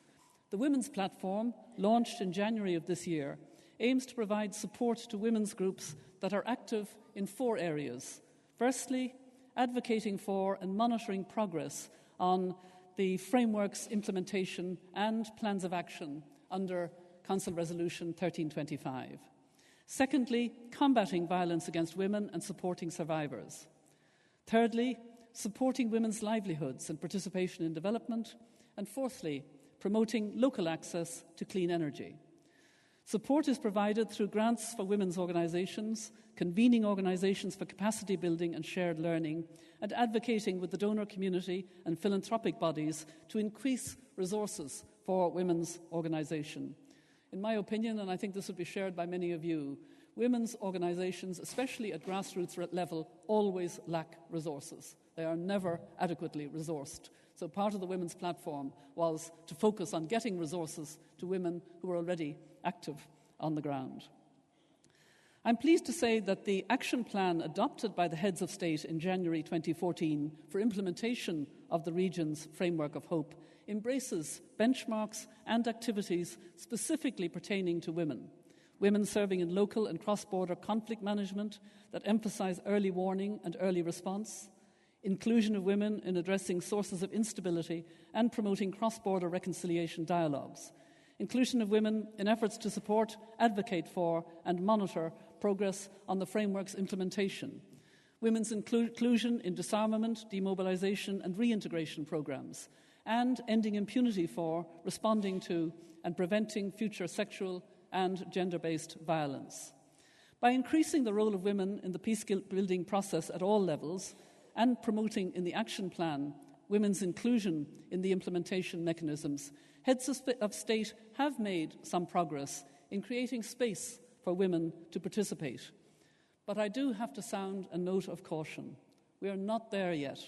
The Women's Platform, launched in January of this year, aims to provide support to women's groups that are active in 4 areas. Firstly, advocating for and monitoring progress on the framework's implementation and plans of action under Council Resolution 1325. Secondly, combating violence against women and supporting survivors. Thirdly, supporting women's livelihoods and participation in development. And fourthly, promoting local access to clean energy. Support is provided through grants for women's organisations, convening organisations for capacity building and shared learning, and advocating with the donor community and philanthropic bodies to increase resources for women's organisation. In my opinion, and I think this would be shared by many of you, women's organisations, especially at grassroots level, always lack resources. They are never adequately resourced. So part of the Women's Platform was to focus on getting resources to women who are already active on the ground. I'm pleased to say that the action plan adopted by the heads of state in January 2014 for implementation of the region's framework of hope embraces benchmarks and activities specifically pertaining to women serving in local and cross-border conflict management that emphasize early warning and early response, inclusion of women in addressing sources of instability and promoting cross-border reconciliation dialogues, inclusion of women in efforts to support, advocate for, and monitor progress on the framework's implementation, women's inclusion in disarmament, demobilization, and reintegration programs, and ending impunity for, responding to, and preventing future sexual and gender-based violence. By increasing the role of women in the peace-building process at all levels and promoting in the action plan women's inclusion in the implementation mechanisms, heads of state have made some progress in creating space for women to participate. But I do have to sound a note of caution. We are not there yet,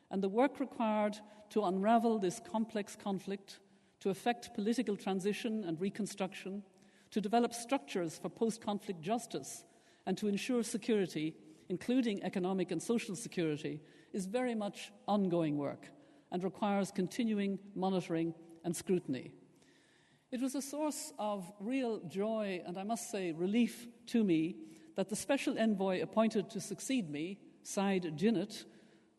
and the work required to unravel this complex conflict, to effect political transition and reconstruction, to develop structures for post-conflict justice, and to ensure security, including economic and social security, is very much ongoing work and requires continuing monitoring and scrutiny. It was a source of real joy and, I must say, relief to me that the Special Envoy appointed to succeed me, Said Jinnat,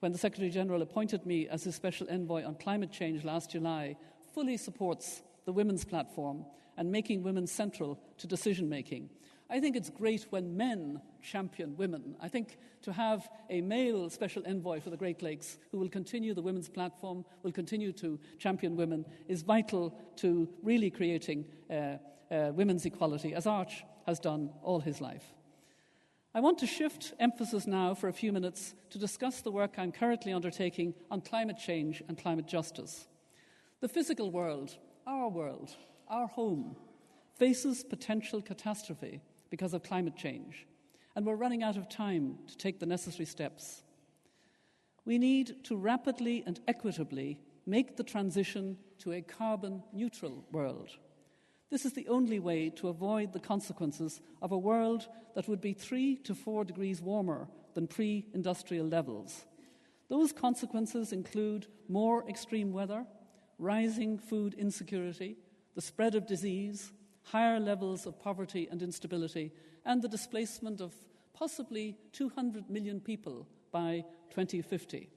when the Secretary-General appointed me as his Special Envoy on climate change last July, fully supports the Women's Platform and making women central to decision-making. I think it's great when men champion women. I think to have a male Special Envoy for the Great Lakes who will continue the Women's Platform, will continue to champion women, is vital to really creating women's equality, as Arch has done all his life. I want to shift emphasis now for a few minutes to discuss the work I'm currently undertaking on climate change and climate justice. The physical world, our home, faces potential catastrophe because of climate change, and we're running out of time to take the necessary steps. We need to rapidly and equitably make the transition to a carbon-neutral world. This is the only way to avoid the consequences of a world that would be 3 to 4 degrees warmer than pre-industrial levels. Those consequences include more extreme weather, rising food insecurity, the spread of disease, higher levels of poverty and instability, and the displacement of possibly 200 million people by 2050.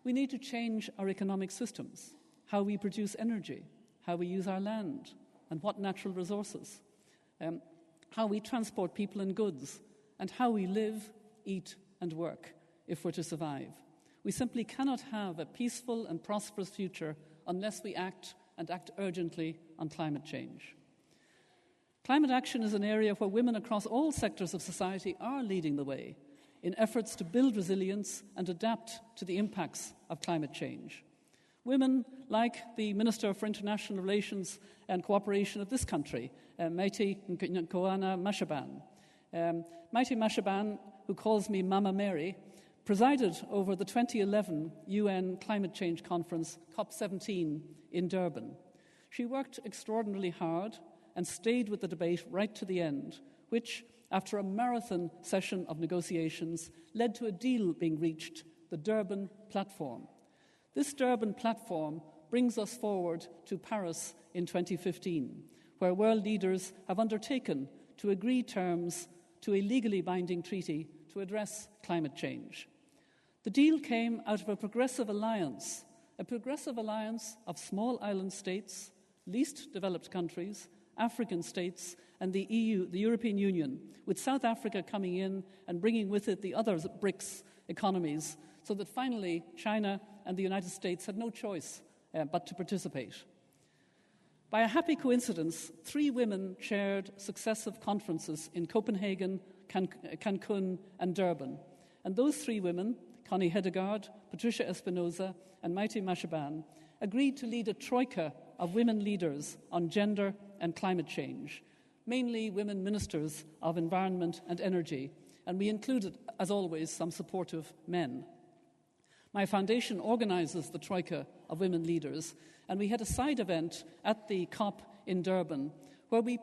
We need to change our economic systems, how we produce energy, how we use our land and what natural resources, how we transport people and goods, and how we live, eat, and work if we're to survive. We simply cannot have a peaceful and prosperous future unless we act and act urgently on climate change. Climate action is an area where women across all sectors of society are leading the way in efforts to build resilience and adapt to the impacts of climate change. Women like the Minister for International Relations and Cooperation of this country, Maite Nkoana Mashaban. Maite Mashaban, who calls me Mama Mary, presided over the 2011 UN Climate Change Conference, COP17, in Durban. She worked extraordinarily hard and stayed with the debate right to the end, which, after a marathon session of negotiations, led to a deal being reached, the Durban Platform. This Durban Platform brings us forward to Paris in 2015, where world leaders have undertaken to agree terms to a legally binding treaty to address climate change. The deal came out of a progressive alliance of small island states, least developed countries, African states, and the EU, the European Union, with South Africa coming in and bringing with it the other BRICS economies, so that finally China and the United States had no choice but to participate. By a happy coincidence, 3 women chaired successive conferences in Copenhagen, Cancun, and Durban. And those 3 women, Connie Hedegaard, Patricia Espinosa, and Maite Mashaban, agreed to lead a troika of women leaders on gender and climate change, mainly women ministers of environment and energy, and we included, as always, some supportive men. My foundation organises the troika of women leaders, and we had a side event at the COP in Durban where we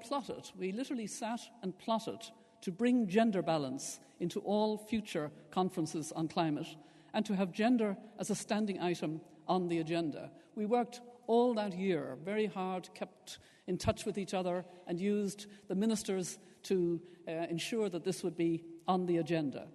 literally sat and plotted to bring gender balance into all future conferences on climate and to have gender as a standing item on the agenda. We worked all that year very hard, kept in touch with each other, and used the ministers to ensure that this would be on the agenda.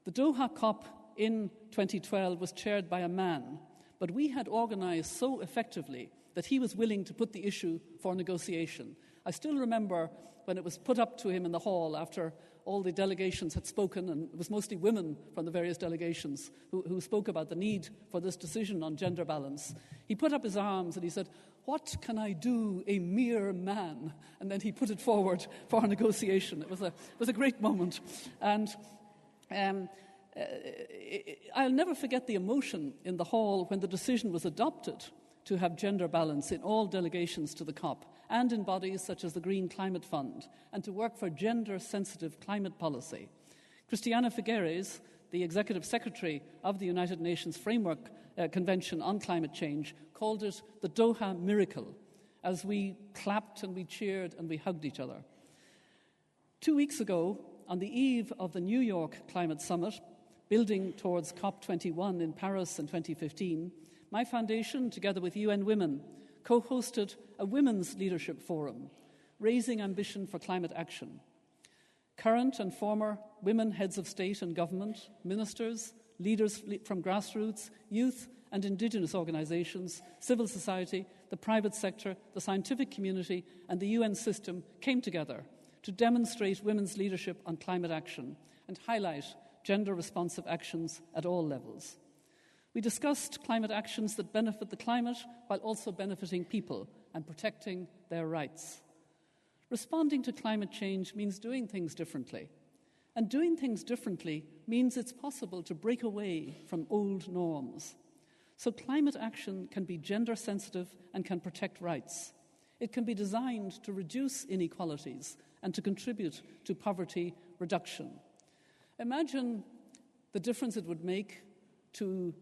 The Doha COP in 2012 was chaired by a man, but we had organised so effectively that he was willing to put the issue for negotiation. I still remember when it was put up to him in the hall after all the delegations had spoken, and it was mostly women from the various delegations who spoke about the need for this decision on gender balance. He put up his arms and he said, "What can I do, a mere man?" And then he put it forward for negotiation. It was a great moment. And I'll never forget the emotion in the hall when the decision was adopted to have gender balance in all delegations to the COP and in bodies such as the Green Climate Fund, and to work for gender-sensitive climate policy. Christiana Figueres, the Executive Secretary of the United Nations Framework Convention on Climate Change, called it the Doha miracle, as we clapped and we cheered and we hugged each other. 2 weeks ago, on the eve of the New York Climate Summit, building towards COP21 in Paris in 2015, my foundation, together with UN Women, co-hosted a women's leadership forum, raising ambition for climate action. Current and former women heads of state and government, ministers, leaders from grassroots, youth and indigenous organisations, civil society, the private sector, the scientific community and the UN system came together to demonstrate women's leadership on climate action and highlight gender-responsive actions at all levels. We discussed climate actions that benefit the climate while also benefiting people and protecting their rights. Responding to climate change means doing things differently. And doing things differently means it's possible to break away from old norms. So climate action can be gender-sensitive and can protect rights. It can be designed to reduce inequalities and to contribute to poverty reduction. Imagine the difference it would make to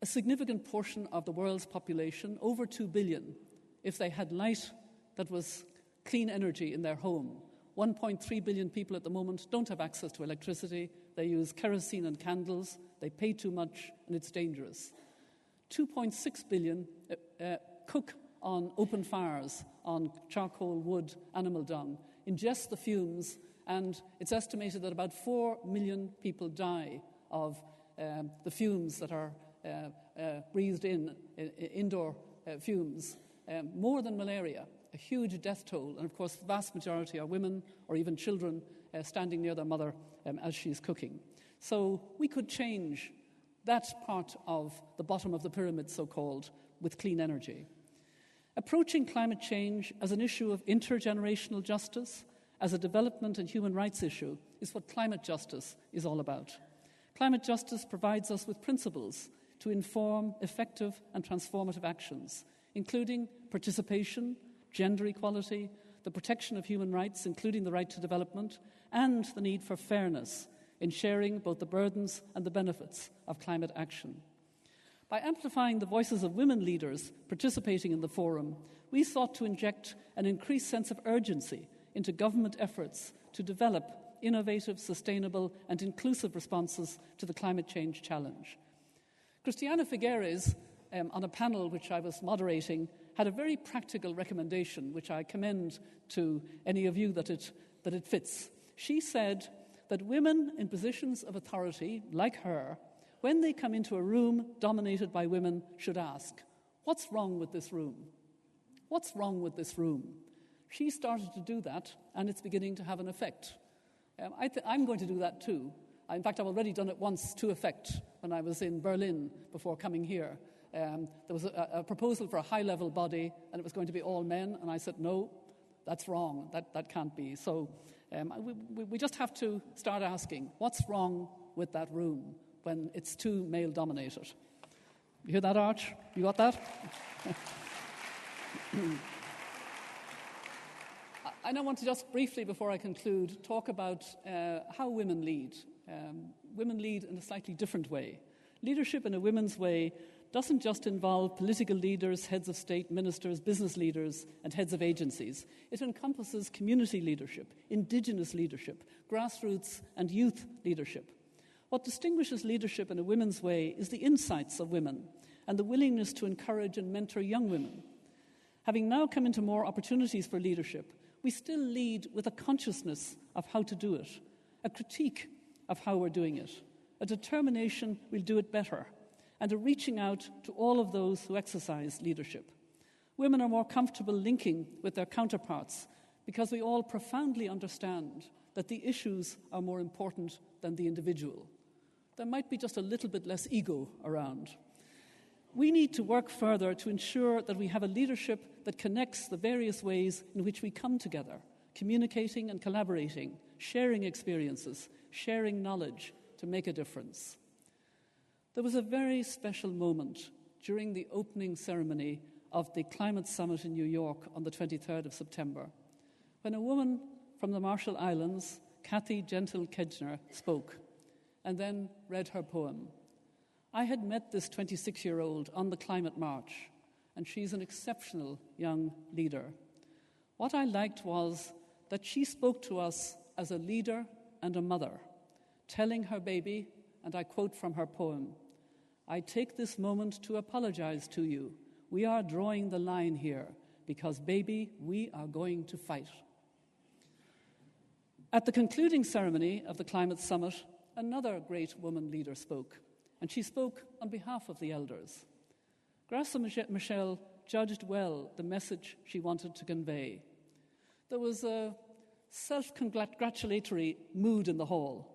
a significant portion of the world's population, over 2 billion, if they had light that was clean energy in their home. 1.3 billion people at the moment don't have access to electricity. They use kerosene and candles. They pay too much, and it's dangerous. 2.6 billion cook on open fires, on charcoal, wood, animal dung, ingest the fumes, and it's estimated that about 4 million people die of the fumes that are breathed in, indoor fumes, more than malaria, a huge death toll. And of course, the vast majority are women or even children standing near their mother as she's cooking. So we could change that part of the bottom of the pyramid, so-called, with clean energy. Approaching climate change as an issue of intergenerational justice, as a development and human rights issue, is what climate justice is all about. Climate justice provides us with principles to inform effective and transformative actions, including participation, gender equality, the protection of human rights, including the right to development, and the need for fairness in sharing both the burdens and the benefits of climate action. By amplifying the voices of women leaders participating in the forum, we sought to inject an increased sense of urgency into government efforts to develop innovative, sustainable, and inclusive responses to the climate change challenge. Christiana Figueres, on a panel which I was moderating, had a very practical recommendation, which I commend to any of you that it fits. She said that women in positions of authority, like her, when they come into a room dominated by women, should ask, what's wrong with this room? What's wrong with this room? She started to do that, and it's beginning to have an effect. I'm going to do that too. In fact, I've already done it once to effect when I was in Berlin before coming here. There was a proposal for a high-level body, and it was going to be all men, and I said, no, that's wrong. That can't be. So we just have to start asking, what's wrong with that room when it's too male-dominated? You hear that, Arch? You got that? I now want to just briefly, before I conclude, talk about how women lead. Women lead in a slightly different way. Leadership in a women's way doesn't just involve political leaders, heads of state, ministers, business leaders, and heads of agencies. It encompasses community leadership, indigenous leadership, grassroots and youth leadership. What distinguishes leadership in a women's way is the insights of women and the willingness to encourage and mentor young women. Having now come into more opportunities for leadership, we still lead with a consciousness of how to do it, a critique of how we're doing it, a determination we'll do it better, and a reaching out to all of those who exercise leadership. Women are more comfortable linking with their counterparts because we all profoundly understand that the issues are more important than the individual. There might be just a little bit less ego around. We need to work further to ensure that we have a leadership that connects the various ways in which we come together, communicating and collaborating, sharing experiences, sharing knowledge to make a difference. There was a very special moment during the opening ceremony of the Climate Summit in New York on the 23rd of September, when a woman from the Marshall Islands, Kathy Gentle-Kedgner, spoke and then read her poem. I had met this 26-year-old on the climate march, and she's an exceptional young leader. What I liked was that she spoke to us as a leader and a mother, telling her baby, and I quote from her poem, I take this moment to apologize to you. We are drawing the line here because, baby, we are going to fight. At the concluding ceremony of the Climate Summit, another great woman leader spoke, and she spoke on behalf of the elders. Graça Machel judged well the message she wanted to convey. There was a self-congratulatory mood in the hall,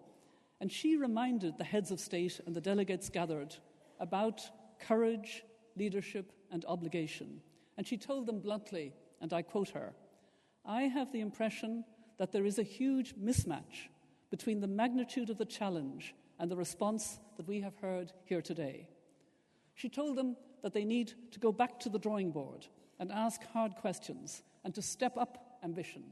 and she reminded the heads of state and the delegates gathered about courage, leadership, and obligation. And she told them bluntly, and I quote her, I have the impression that there is a huge mismatch between the magnitude of the challenge and the response that we have heard here today. She told them that they need to go back to the drawing board and ask hard questions and to step up ambition.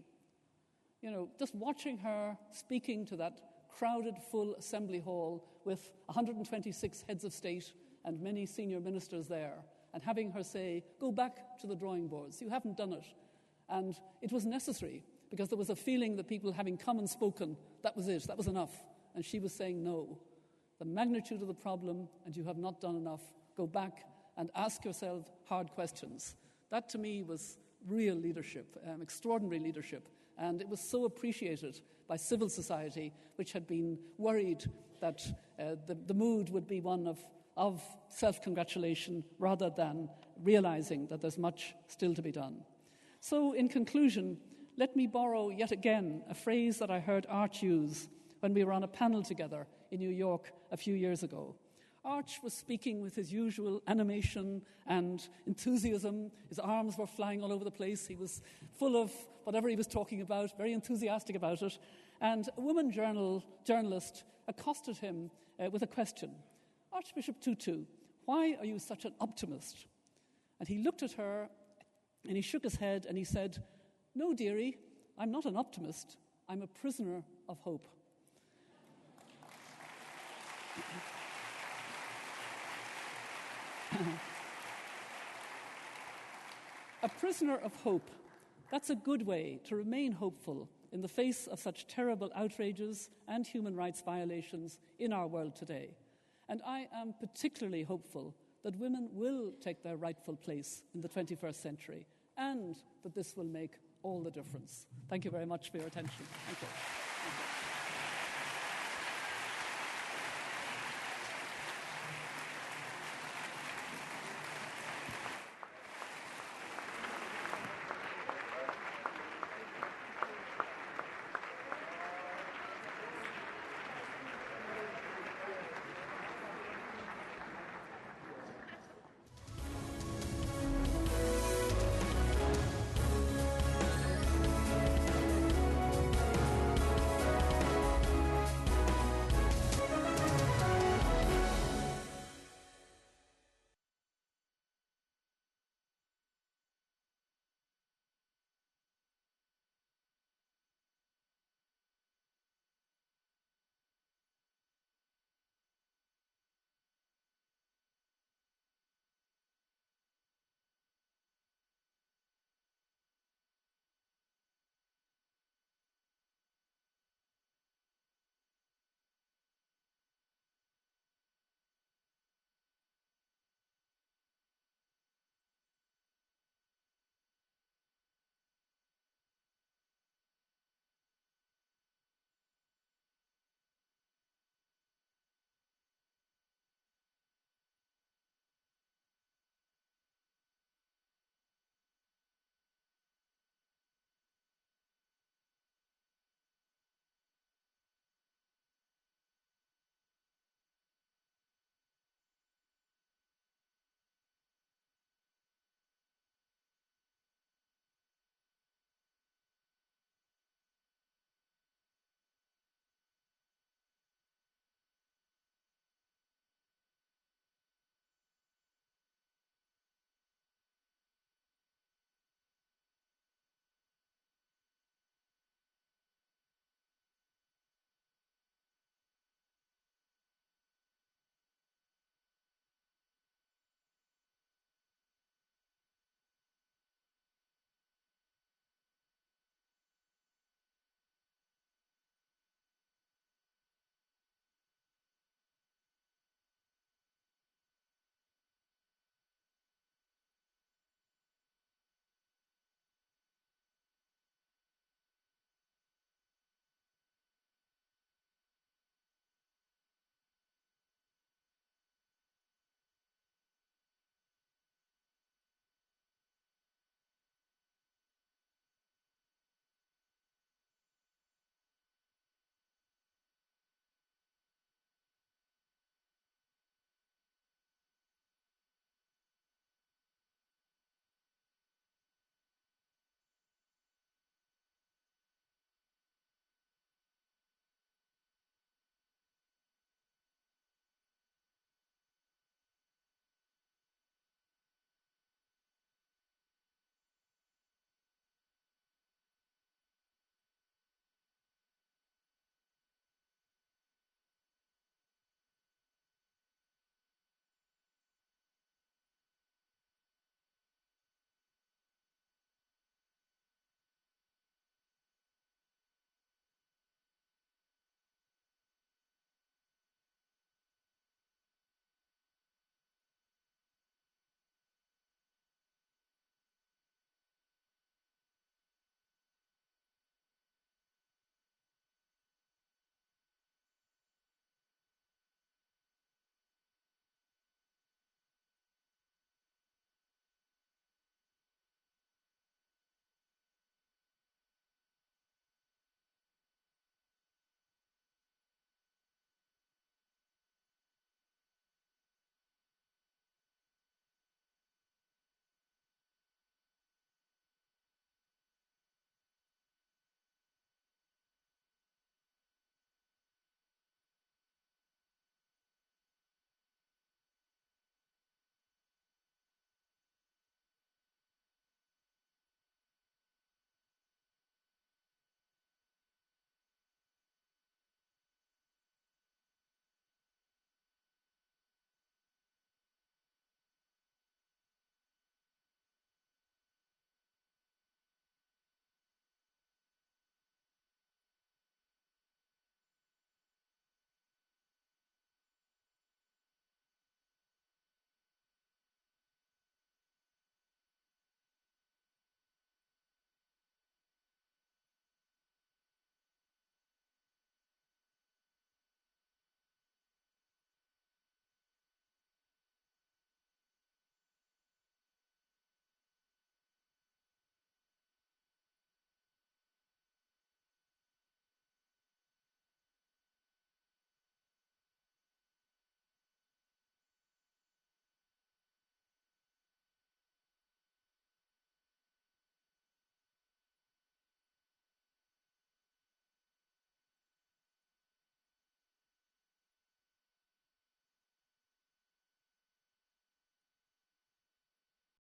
You know, just watching her speaking to that crowded, full assembly hall with 126 heads of state and many senior ministers there, and having her say, go back to the drawing boards, you haven't done it. And it was necessary, because there was a feeling that people having come and spoken, that was it, that was enough. And she was saying, no, the magnitude of the problem, and you have not done enough, go back and ask yourself hard questions. That to me was real leadership, extraordinary leadership. And it was so appreciated by civil society, which had been worried that the mood would be one of self-congratulation rather than realizing that there's much still to be done. So in conclusion, let me borrow yet again a phrase that I heard Arch use when we were on a panel together in New York a few years ago. Arch was speaking with his usual animation and enthusiasm. His arms were flying all over the place. He was full of whatever he was talking about, very enthusiastic about it. And a woman journalist accosted him with a question. Archbishop Tutu, why are you such an optimist? And he looked at her and he shook his head and he said, no, dearie, I'm not an optimist. I'm a prisoner of hope. A prisoner of hope. That's a good way to remain hopeful in the face of such terrible outrages and human rights violations in our world today. And I am particularly hopeful that women will take their rightful place in the 21st century and that this will make all the difference. Thank you very much for your attention. Thank you.